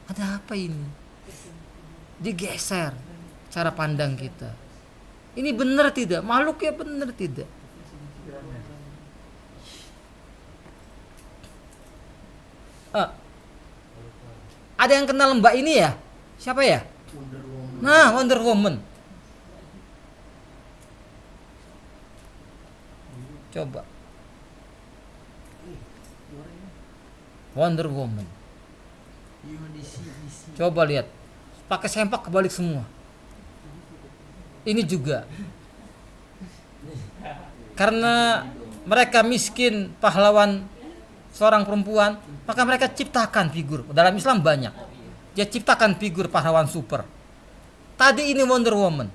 Ada apa ini? Digeser cara pandang kita. Ini benar tidak? Makhluknya benar tidak? Ada yang kenal Mbak ini ya? Siapa ya? Nah, Wonder Woman. Coba. Wonder Woman. Coba lihat. Pakai sempak kebalik semua. Ini juga. Karena mereka miskin, pahlawan seorang perempuan, maka mereka ciptakan figur. Dalam Islam banyak. Dia ciptakan figur pahlawan super. Tadi ini Wonder Woman.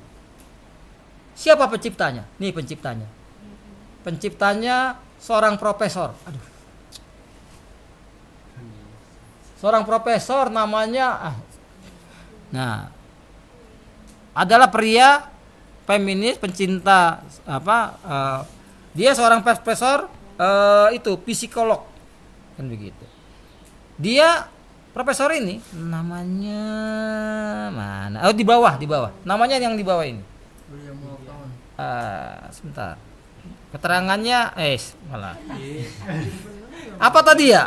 Siapa penciptanya? Nih penciptanya. Penciptanya seorang profesor. Seorang profesor namanya adalah pria feminis pencinta dia seorang profesor itu psikolog kan begitu. Dia profesor ini namanya mana? Di bawah. Namanya yang di bawah ini. Sebentar. Keterangannya malah. Apa tadi ya?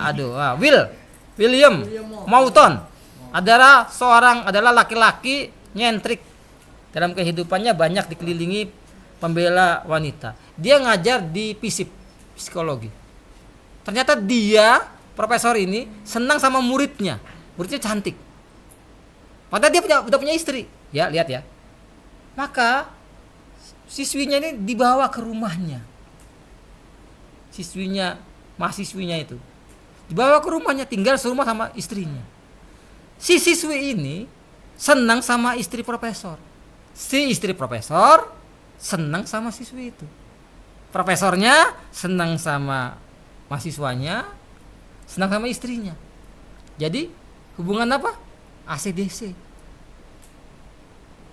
William Moulton adalah laki-laki nyentrik. Dalam kehidupannya banyak dikelilingi pembela wanita. Dia ngajar di FISIP, psikologi. Ternyata dia, profesor ini, senang sama muridnya. Muridnya cantik. Padahal dia udah punya istri. Ya, lihat ya. Maka siswinya ini dibawa ke rumahnya. Mahasiswinya itu dibawa ke rumahnya, tinggal serumah sama istrinya. Si siswi ini senang sama istri profesor. Si istri profesor senang sama siswi itu. Profesornya senang sama mahasiswanya, senang sama istrinya. Jadi hubungan apa? ACDC.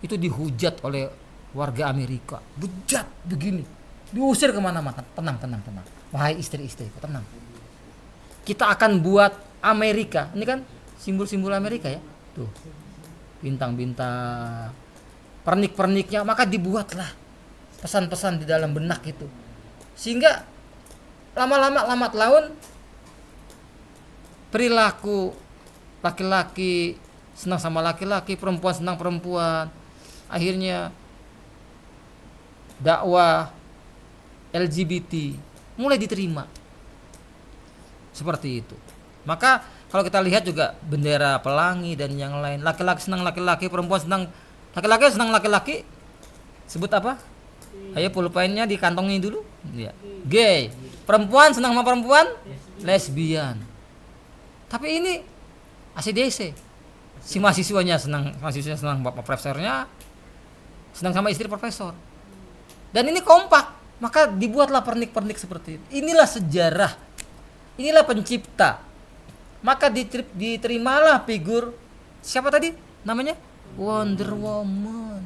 Itu dihujat oleh warga Amerika. Bejat begini. Diusir kemana-mana. Tenang. Wahai istri-istri, tenang. Kita akan buat Amerika. Ini kan simbol-simbol Amerika ya. Tuh. Bintang-bintang. Pernik-perniknya. Maka dibuatlah pesan-pesan di dalam benak itu. Sehingga lama-lama lambat laun perilaku laki-laki senang sama laki-laki, perempuan senang perempuan. Akhirnya dakwah LGBT mulai diterima. Seperti itu. Maka kalau kita lihat juga bendera pelangi dan yang lain, laki-laki senang laki-laki, perempuan senang laki-laki, senang laki-laki. Sebut apa? Ayo pulpennya dikantongin dulu. Ya. Gay. Perempuan senang sama perempuan, lesbian. Tapi ini ACDC. Si mahasiswanya senang bapak profesornya, senang sama istri profesor. Dan ini kompak. Maka dibuatlah pernik-pernik seperti itu. Inilah sejarah. Inilah pencipta. Maka diterimalah figur siapa tadi namanya? Wonder Woman.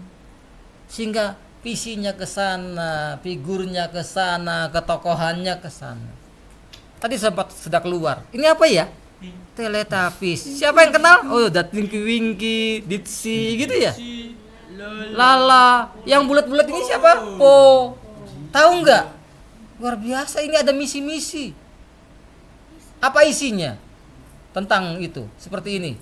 Sehingga visinya ke sana, figurnya ke sana, ketokohannya ke sana. Tadi sempat sudah keluar. Ini apa ya? Teletubbies. Siapa yang kenal? Oh, Tinky Winky, Dipsy gitu ya. Lala. Yang bulat-bulat ini siapa? Po. Tahu nggak? Luar biasa, ini ada misi-misi. Apa isinya? Tentang itu, seperti ini.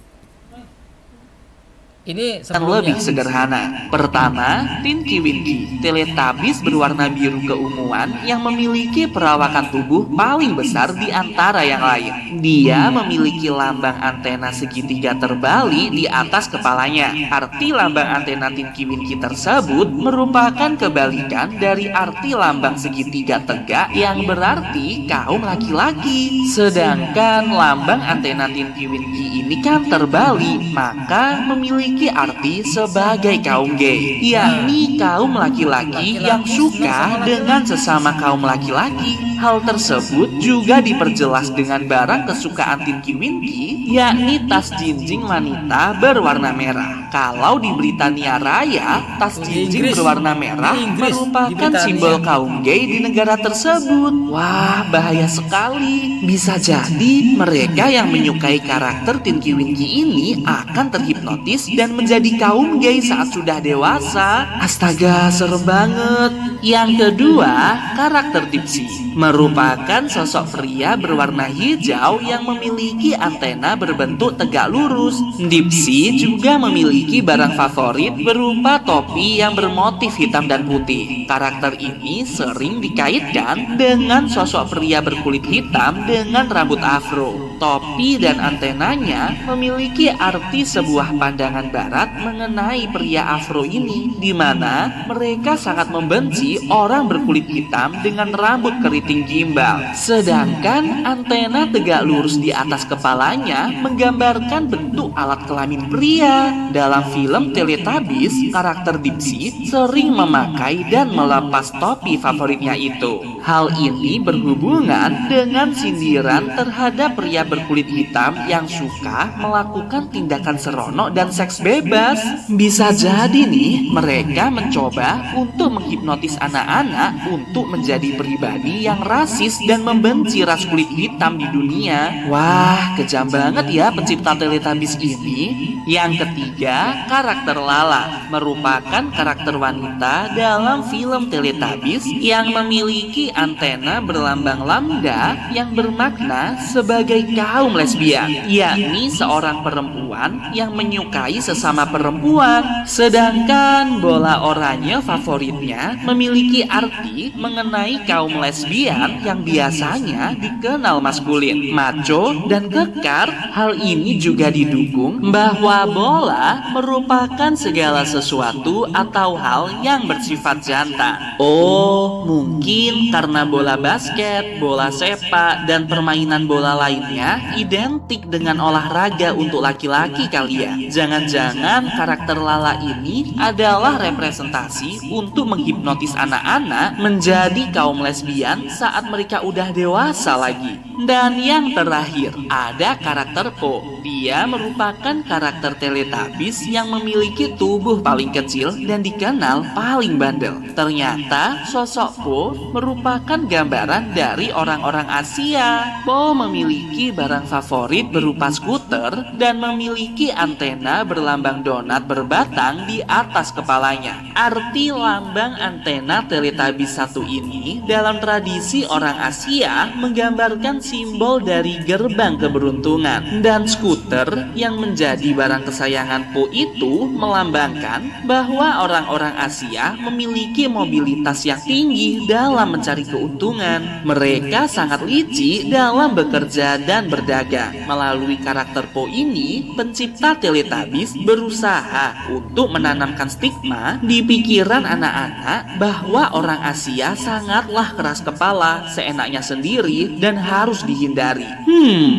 Ini Lebih sederhana. Pertama, Tinky Winky, Teletubbies berwarna biru keunguan yang memiliki perawakan tubuh paling besar di antara yang lain. Dia memiliki lambang antena segitiga terbalik di atas kepalanya. Arti lambang antena Tinky Winky tersebut merupakan kebalikan dari arti lambang segitiga tegak yang berarti kaum laki-laki. Sedangkan lambang antena Tinky Winky ini kan terbalik, maka memiliki arti sebagai kaum gay, yakni kaum laki-laki yang suka dengan sesama kaum laki-laki. Hal tersebut juga diperjelas dengan barang kesukaan Tinky Winky, yakni tas jinjing wanita berwarna merah. Kalau di Britania Raya, tas jinjing berwarna merah merupakan simbol kaum gay di negara tersebut. Wah, bahaya sekali. Bisa jadi mereka yang menyukai karakter Tinky Winky ini akan terhipnotis dan menjadi kaum gay saat sudah dewasa. Astaga, serem banget. Yang kedua, karakter Dipsy merupakan sosok pria berwarna hijau yang memiliki antena berbentuk tegak lurus. Dipsy juga memiliki barang favorit berupa topi yang bermotif hitam dan putih. Karakter ini sering dikaitkan dengan sosok pria berkulit hitam dengan rambut afro. Topi dan antenanya memiliki arti sebuah pandangan barat mengenai pria afro ini, di mana mereka sangat membenci orang berkulit hitam dengan rambut keriting gimbal. Sedangkan antena tegak lurus di atas kepalanya menggambarkan bentuk alat kelamin pria. Dalam film Teletubbies, karakter Dipsy sering memakai dan melepas topi favoritnya itu. Hal ini berhubungan dengan sindiran terhadap pria berkulit hitam yang suka melakukan tindakan seronok dan seks bebas. Bisa jadi nih, mereka mencoba untuk menghipnotis anak-anak untuk menjadi pribadi yang rasis dan membenci ras kulit hitam di dunia. Wah, kejam banget ya pencipta Teletubbies ini. Yang ketiga, karakter Lala merupakan karakter wanita dalam film Teletubbies yang memiliki antena berlambang lambda yang bermakna sebagai kaum lesbian, yakni seorang perempuan yang menyukai sesama perempuan. Sedangkan bola oranye favoritnya memiliki arti mengenai kaum lesbian yang biasanya dikenal maskulin, macho, dan kekar. Hal ini juga didukung bahwa bola merupakan segala sesuatu atau hal yang bersifat jantan. Oh, mungkin karena bola basket, bola sepak, dan permainan bola lainnya identik dengan olahraga untuk laki-laki kali ya. Jangan-jangan karakter Lala ini adalah representasi untuk menghipnotis anak-anak menjadi kaum lesbian saat mereka udah dewasa lagi. Dan yang terakhir, ada karakter Po. Dia merupakan karakter Teletubbies yang memiliki tubuh paling kecil dan dikenal paling bandel. Ternyata sosok Po merupakan gambaran dari orang-orang Asia. Po memiliki barang favorit berupa skuter dan memiliki antena berlambang donat berbatang di atas kepalanya. Arti lambang antena Teletubbies satu ini dalam tradisi orang Asia menggambarkan simbol dari gerbang keberuntungan, dan skuter yang menjadi barang kesayangan Po itu melambangkan bahwa orang-orang Asia memiliki mobilitas yang tinggi dalam mencari keuntungan. Mereka sangat licik dalam bekerja dan berdagang. Melalui karakter Po ini, pencipta Teletubbies berusaha untuk menanamkan stigma di pikiran anak-anak bahwa orang Asia sangatlah keras kepala, seenaknya sendiri, dan harus dihindari.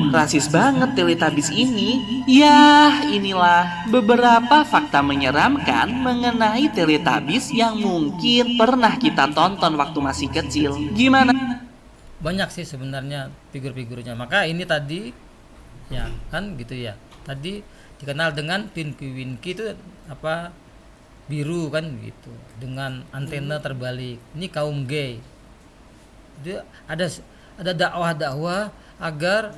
Rasis banget Teletubbies ini. Yah, inilah beberapa fakta menyeramkan mengenai Teletubbies yang mungkin pernah kita tonton waktu masih kecil. Gimana? Banyak sih sebenarnya figur-figurnya. Maka ini tadi ya kan gitu ya. Tadi dikenal dengan Tinky Winky itu apa, biru kan gitu, dengan antena terbalik. Ini kaum gay. Dia ada dakwah agar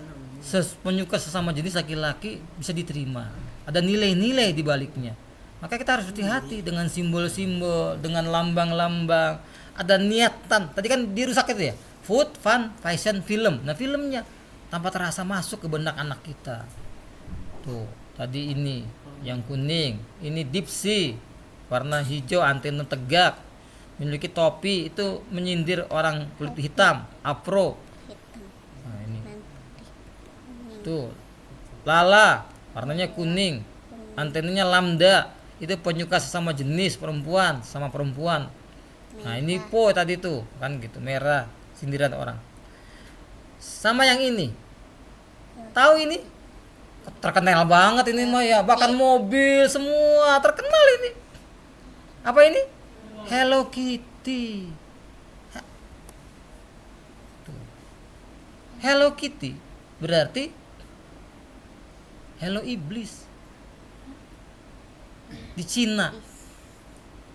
penyuka sesama jenis laki-laki bisa diterima. Ada nilai-nilai di baliknya. Maka kita harus hati-hati dengan simbol-simbol, dengan lambang-lambang. Ada niatan. Tadi kan dirusak itu ya. Food, fun, fashion, film. Nah, filmnya tanpa terasa masuk ke benak anak kita. Tuh, tadi ini yang kuning, ini deep sea, warna hijau, antena tegak, memiliki topi, itu menyindir orang kulit hitam, afro. Nah, ini. Tuh. Lala, warnanya kuning, antenanya lambda, itu penyuka sesama jenis perempuan sama perempuan. Nah, ini po tadi tuh kan gitu, merah, sindiran orang. Sama yang ini, tahu ini terkenal banget ini mah ya, bahkan mobil semua terkenal ini. Apa ini? Hello Kitty. Hello Kitty berarti Hello Iblis. Di Cina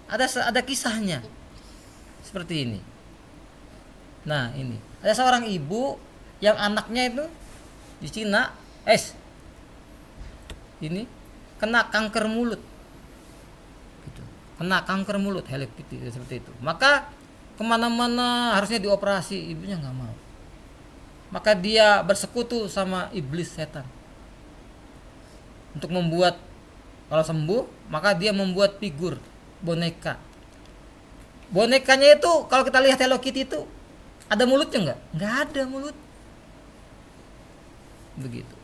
ada kisahnya seperti ini. Nah, ini ada seorang ibu yang anaknya itu di Cina ini kena kanker mulut gitu. Kena kanker mulut, Hello Kitty seperti itu. Maka kemana-mana harusnya dioperasi, ibunya nggak mau. Maka dia bersekutu sama iblis setan untuk membuat, kalau sembuh maka dia membuat figur boneka. Bonekanya itu kalau kita lihat Hello Kitty itu ada mulutnya nggak? Nggak ada mulut. Begitu.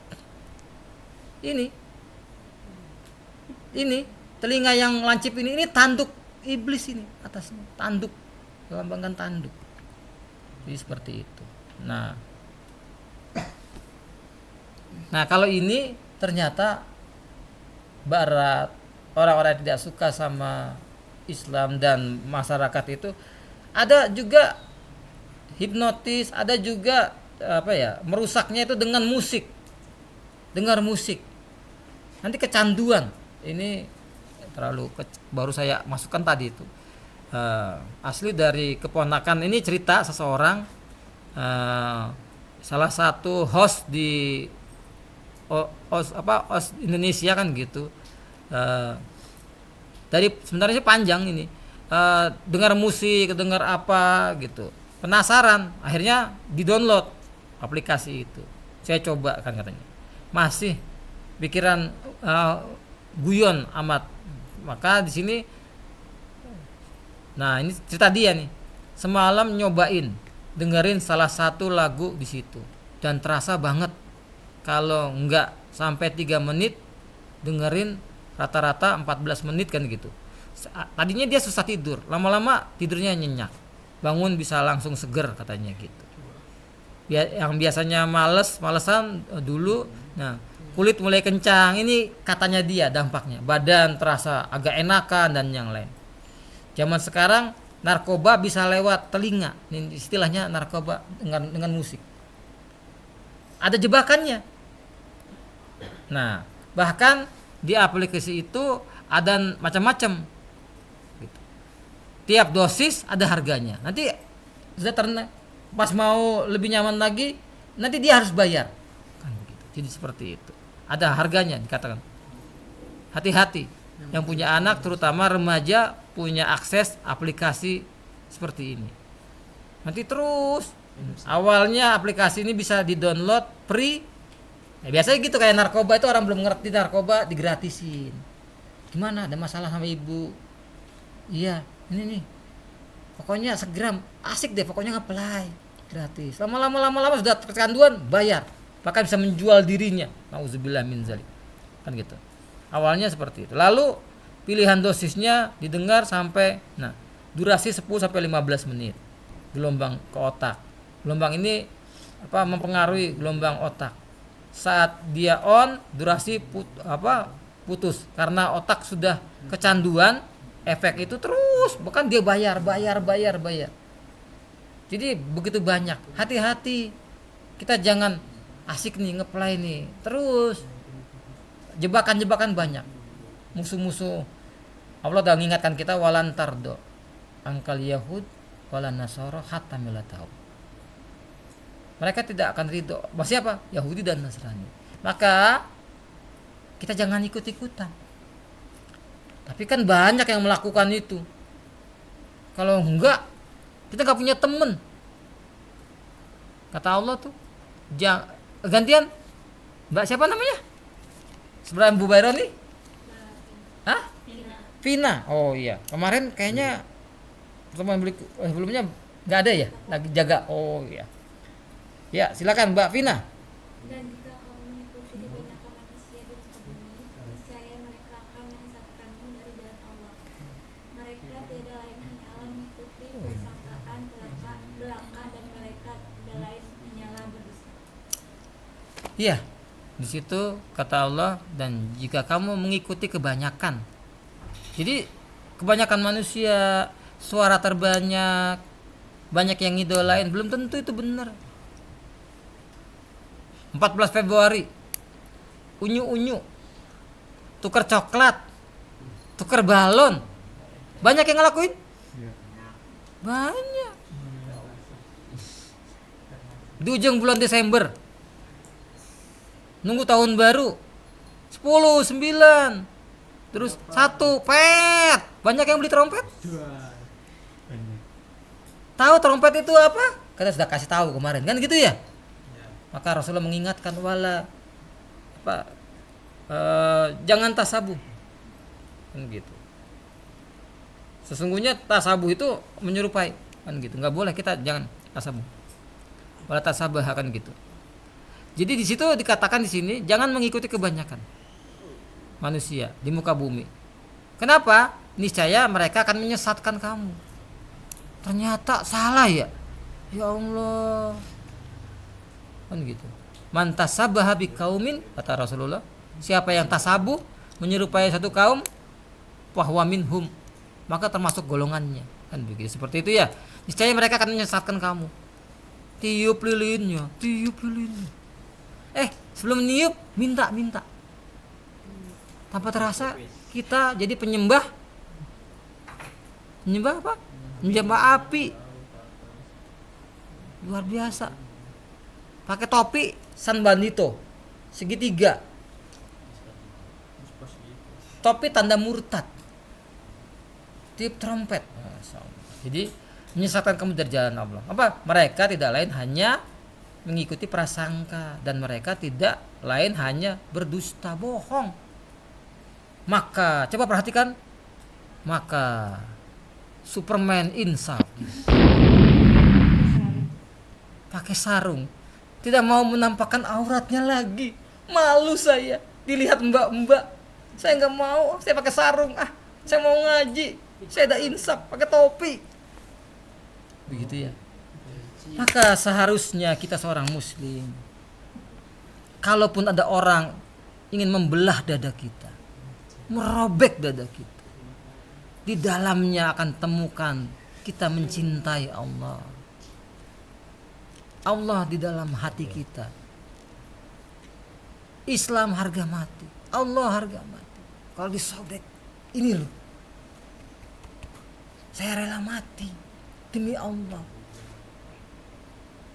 Ini telinga yang lancip ini tanduk iblis ini atasnya, tanduk, melambangkan tanduk. Jadi seperti itu. Nah kalau ini ternyata Barat, orang-orang yang tidak suka sama Islam dan masyarakat itu ada juga hipnotis, ada juga merusaknya itu dengan musik, dengar musik, nanti kecanduan. Ini baru saya masukkan tadi itu asli dari keponakan. Ini cerita seseorang, salah satu host di host Indonesia kan gitu. Dari sebenarnya panjang ini, dengar musik, dengar apa gitu, penasaran, akhirnya di-download aplikasi itu. Saya coba kan katanya, masih pikiran guyon amat. Maka di sini, nah ini cerita dia nih, semalam nyobain dengerin salah satu lagu di situ dan terasa banget. Kalau enggak sampai 3 menit dengerin, rata-rata 14 menit kan gitu. Tadinya dia susah tidur, lama-lama tidurnya nyenyak, bangun bisa langsung seger katanya gitu. Yang biasanya malesan dulu, nah kulit mulai kencang, ini katanya dia dampaknya, badan terasa agak enakan dan yang lain. Zaman sekarang narkoba bisa lewat telinga, ini istilahnya narkoba dengan musik. Ada jebakannya. Nah, bahkan di aplikasi itu ada macam-macam. Gitu. Tiap dosis ada harganya. Nanti pas mau lebih nyaman lagi, nanti dia harus bayar. Kan begitu. Jadi seperti itu. Ada harganya dikatakan. Hati-hati. Yang punya anak, terutama remaja, punya akses aplikasi seperti ini. Nanti terus. Awalnya aplikasi ini bisa di-download free. Nah, biasanya gitu, kayak narkoba itu orang belum ngerti narkoba digratisin. Gimana, ada masalah sama ibu? Iya, ini nih. Pokoknya segram, asik deh, pokoknya nge-play gratis. Lama-lama sudah kecanduan, bayar. Bahkan bisa menjual dirinya. Nauzubillah min zalik. Kan gitu. Awalnya seperti itu. Lalu pilihan dosisnya didengar sampai durasi 10 sampai 15 menit. Gelombang ke otak. Gelombang ini mempengaruhi gelombang otak. Saat dia on, durasi putus karena otak sudah kecanduan, efek itu terus, bahkan dia bayar. Jadi begitu banyak. Hati-hati. Kita jangan asik nih nge-play nih terus. jebakan-jebakan banyak. Musuh-musuh Allah dah mengingatkan kita walan tardo angkal yahud walan nasara hatta milatahu. Mereka tidak akan ridho. Maksudnya apa? Yahudi dan Nasrani. Maka kita jangan ikut-ikutan. Tapi kan banyak yang melakukan itu. Kalau enggak, kita enggak punya teman. Kata Allah tuh, gantian. Mbak siapa namanya? Sebenarnya Bu Bayron nih? Hah? Vina. Oh iya. Kemarin kayaknya pertemuan sebelumnya enggak ada ya? Lagi jaga. Oh iya. Ya, silakan Mbak Vina. Dan jika kamu mengikuti kebanyakan manusia di muka bumi, niscaya mereka akan menyesatkanmu dari jalan Allah. Mereka tiada lain hanyalah mengikuti persangkaan belaka dan mereka tiada lain hanyalah berdusta. Iya. Di situ kata Allah, dan jika kamu mengikuti kebanyakan. Jadi kebanyakan manusia, suara terbanyak, banyak yang ngidolain, belum tentu itu benar. 14 Februari unyu-unyu, tukar coklat, tukar balon, banyak yang ngelakuin? Banyak. Di ujung bulan Desember nunggu tahun baru 10, 9, terus 1 pet, banyak yang beli trompet. Tahu trompet itu apa? Kita sudah kasih tahu kemarin kan gitu ya. Maka Rasulullah mengingatkan jangan tasabuh kan gitu. Sesungguhnya tasabuh itu menyerupai kan gitu. Nggak boleh kita jangan tasabuh. Wala tasabah kan gitu. Jadi di situ dikatakan di sini jangan mengikuti kebanyakan manusia di muka bumi. Kenapa? Niscaya mereka akan menyesatkan kamu. Ternyata salah ya. Ya Allah. Kan gitu. Man tasabaha biqaumin, kata Rasulullah, siapa yang tasabuh menyerupai satu kaum, fahuwa minhum, maka termasuk golongannya. Kan begitu. Seperti itu ya. Niscaya mereka akan menyesatkan kamu. Tiup lilinnya, tiup lilinnya. Sebelum niup minta. Tanpa terasa kita jadi penyembah apa? Menyembah api. Luar biasa. Pakai topi San Bandito segitiga, topi tanda murtad, tiup trompet. Jadi menyesatkan kamu dari jalan Allah. Apa? Mereka tidak lain hanya mengikuti prasangka, dan mereka tidak lain hanya berdusta, bohong. Maka coba perhatikan, maka Superman insaf pakai sarung, tidak mau menampakkan auratnya lagi. Malu saya dilihat mbak-mbak. Saya nggak mau, saya pakai sarung. Saya mau ngaji, saya ada insaf pakai topi. Begitu ya. Maka seharusnya kita seorang muslim, kalaupun ada orang ingin membelah dada kita, merobek dada kita, di dalamnya akan temukan kita mencintai Allah. Allah di dalam hati kita. Islam harga mati, Allah harga mati. Kalau disobek, ini loh, saya rela mati demi Allah.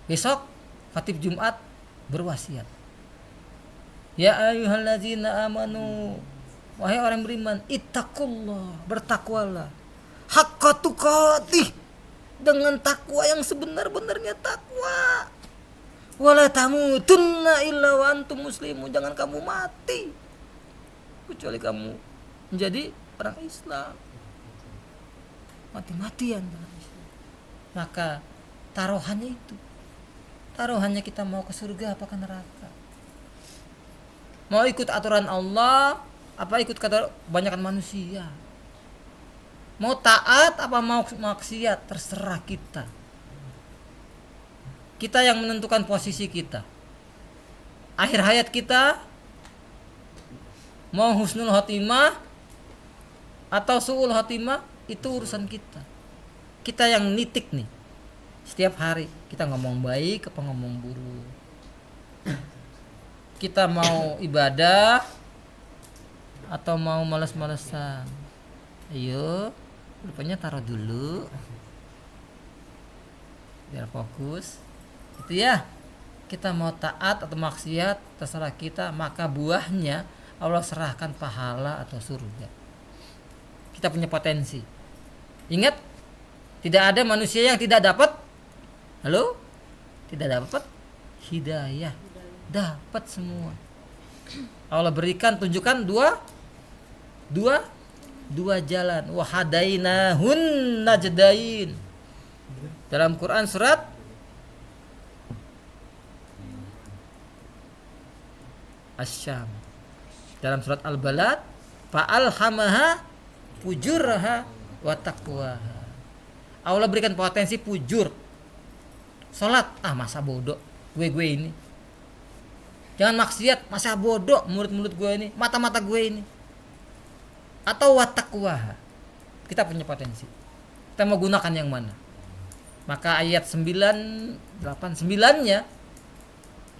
Besok khatib Jumat berwasiat, ya ayyuhallazina amanu, wahai orang beriman, ittaqullah, bertakwalah, haqqa tuqatih, dengan takwa yang sebenar-benarnya takwa. Wala tamutunna illa wa antum muslimun, jangan kamu mati kecuali kamu menjadi orang Islam. Mati-matian dalam Islam. Maka taruhannya itu, taruhannya kita mau ke surga apa ke neraka, mau ikut aturan Allah apa ikut kata kebanyakan manusia, mau taat apa mau maksiat, terserah kita. Kita yang menentukan posisi kita. Akhir hayat kita mau husnul khotimah atau su'ul khotimah, itu urusan kita. Kita yang nitik nih. Setiap hari kita ngomong baik apa ngomong buruk. Kita mau ibadah atau mau males-malesan? Ayo, rupanya taruh dulu biar fokus. Itu ya. Kita mau taat atau maksiat terserah kita, maka buahnya Allah serahkan pahala atau surga. Kita punya potensi. Ingat, tidak ada manusia yang tidak dapat tidak dapat hidayah. Dapat semua. Allah berikan, tunjukkan dua jalan. Wa hadainahun najdain. Dalam Quran surat Asy-Syam. Dalam surat Al-Balad, fa'alhamaha fujuraha wa taqwaha. Allah berikan potensi fujur. Salat, masa bodoh gue ini. Jangan maksiat, masa bodoh mulut gue ini, mata-mata gue ini. Atau wa taqwaha. Kita punya potensi. Kita mau gunakan yang mana? Maka ayat 9:8-9-nya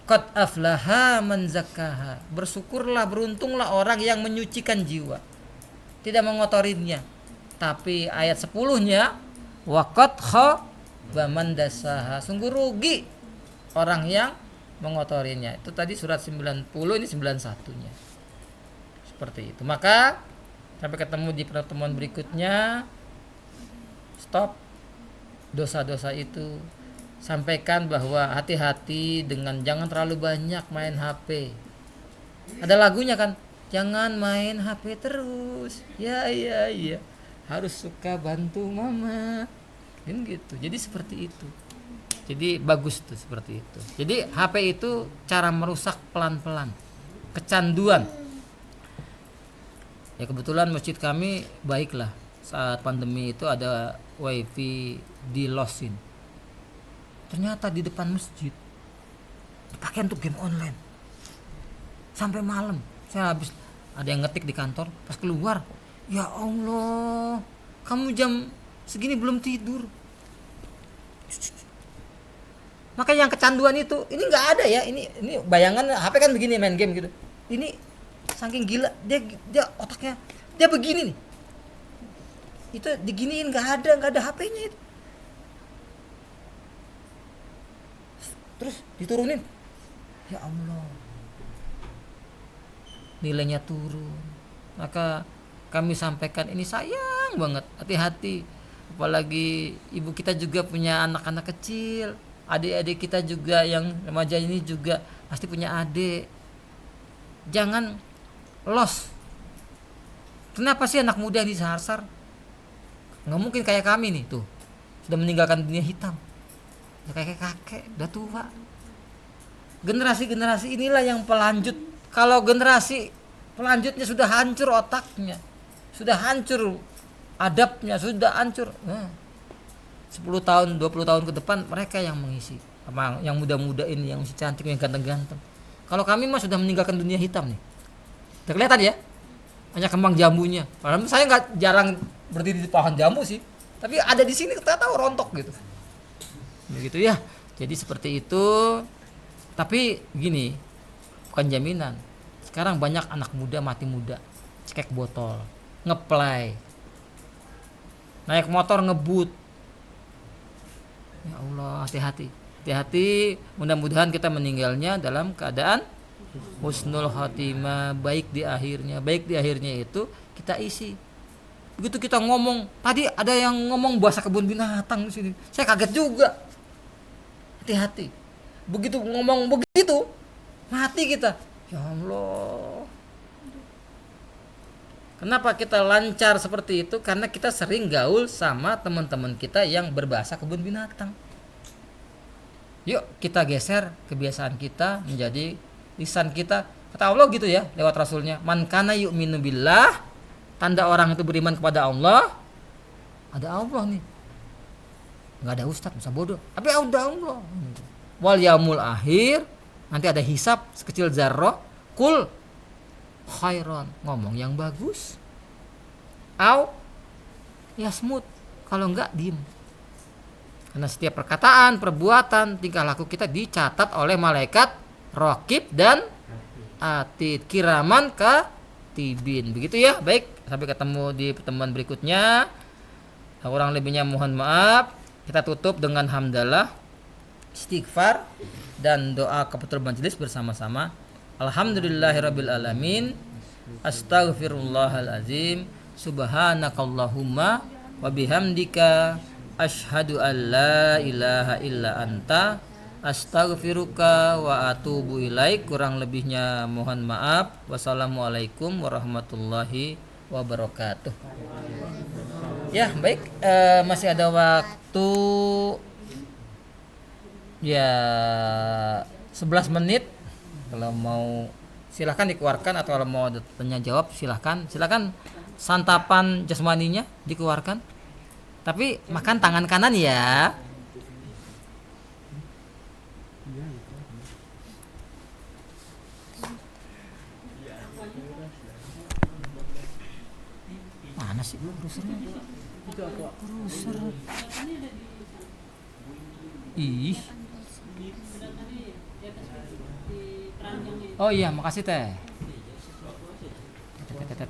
qad aflaha man zakkaha. Bersyukurlah, beruntunglah orang yang menyucikan jiwa, tidak mengotorinya. Tapi ayat 10-nya wa qad khaba man dassaha. Sungguh rugi orang yang mengotorinya. Itu tadi surat 90, ini 91-nya. Seperti itu. Maka sampai ketemu di pertemuan berikutnya. Stop dosa-dosa itu. Sampaikan bahwa hati-hati dengan jangan terlalu banyak main HP. Ada lagunya kan, jangan main HP terus. Ya. Harus suka bantu mama. Kan gitu. Jadi seperti itu. Jadi bagus tuh seperti itu. Jadi HP itu cara merusak pelan-pelan. Kecanduan. Ya kebetulan masjid kami baiklah. Saat pandemi itu ada wifi di losin. Ternyata di depan masjid dipakai untuk game online sampai malam. Saya habis ada yang ngetik di kantor, pas keluar, ya Allah, kamu jam segini belum tidur. Maka yang kecanduan itu, ini nggak ada ya, ini bayangan HP kan begini main game gitu. Ini saking gila dia otaknya dia begini nih. Itu diginiin nggak ada HP-nya itu. Terus diturunin, ya Allah, nilainya turun. Maka kami sampaikan ini sayang banget, hati-hati. Apalagi ibu kita juga punya anak-anak kecil, adik-adik kita juga yang remaja ini juga pasti punya adik. Jangan lost. Kenapa sih anak muda disasar? Nggak mungkin kayak kami nih tuh, sudah meninggalkan dunia hitam. Kakek-kakek udah tua. Generasi-generasi inilah yang pelanjut. Kalau generasi pelanjutnya sudah hancur otaknya, sudah hancur adabnya, sudah hancur. 10 tahun, 20 tahun ke depan mereka yang mengisi. Yang muda-muda ini, yang masih cantik, yang ganteng-ganteng. Kalau kami mah sudah meninggalkan dunia hitam nih. Udah kelihatan ya? Hanya kembang jambunya. Padahal saya nggak jarang berdiri di pohon jambu sih. Tapi ada di sini kita tahu rontok gitu. Begitu ya. Jadi seperti itu. Tapi gini, bukan jaminan. Sekarang banyak anak muda mati muda, cekek botol, ngeplay, naik motor ngebut. Ya Allah, hati-hati. Mudah-mudahan kita meninggalnya dalam keadaan husnul khotimah, baik di akhirnya. Baik di akhirnya itu kita isi. Begitu kita ngomong, tadi ada yang ngomong bahasa kebun binatang di sini. Saya kaget juga. Hati-hati. Begitu ngomong begitu, mati kita. Ya Allah. Kenapa kita lancar seperti itu? Karena kita sering gaul sama teman-teman kita yang berbahasa kebun binatang. Yuk kita geser kebiasaan kita menjadi lisan kita. Kata Allah gitu ya, lewat Rasulnya. Man kana yu'minu billah. Tanda orang itu beriman kepada Allah. Ada Allah nih. Nggak ada ustaz, masa bodoh. Tapi ada Allah. Wal yaumul akhir, nanti ada hisab sekecil zarrah. Kul khairan, ngomong yang bagus. Au yasmut, kalau enggak diem. Karena setiap perkataan, perbuatan, tingkah laku kita dicatat oleh malaikat raqib dan atid, kiraman katibin. Begitu ya. Baik, sampai ketemu di pertemuan berikutnya. Kurang lebihnya mohon maaf. Kita tutup dengan hamdalah, istighfar, dan doa kafatul majelis bersama-sama. Alhamdulillahirabbil alamin. Astaghfirullahal azim. Subhanakallahumma wa bihamdika asyhadu an la ilaha illa anta astaghfiruka wa atubu ilaik. Kurang lebihnya mohon maaf. Wassalamualaikum warahmatullahi wabarakatuh. Ya, baik, masih ada waktu ya 11 menit. Kalau mau silahkan dikeluarkan, atau kalau mau tanya jawab silahkan santapan jasmaninya dikeluarkan, tapi makan tangan kanan ya. Mana sih brusernya? Bruser. Ih. Oh iya, makasih teh.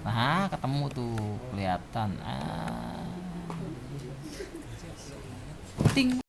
Nah, ketemu tuh, kelihatan. Ting.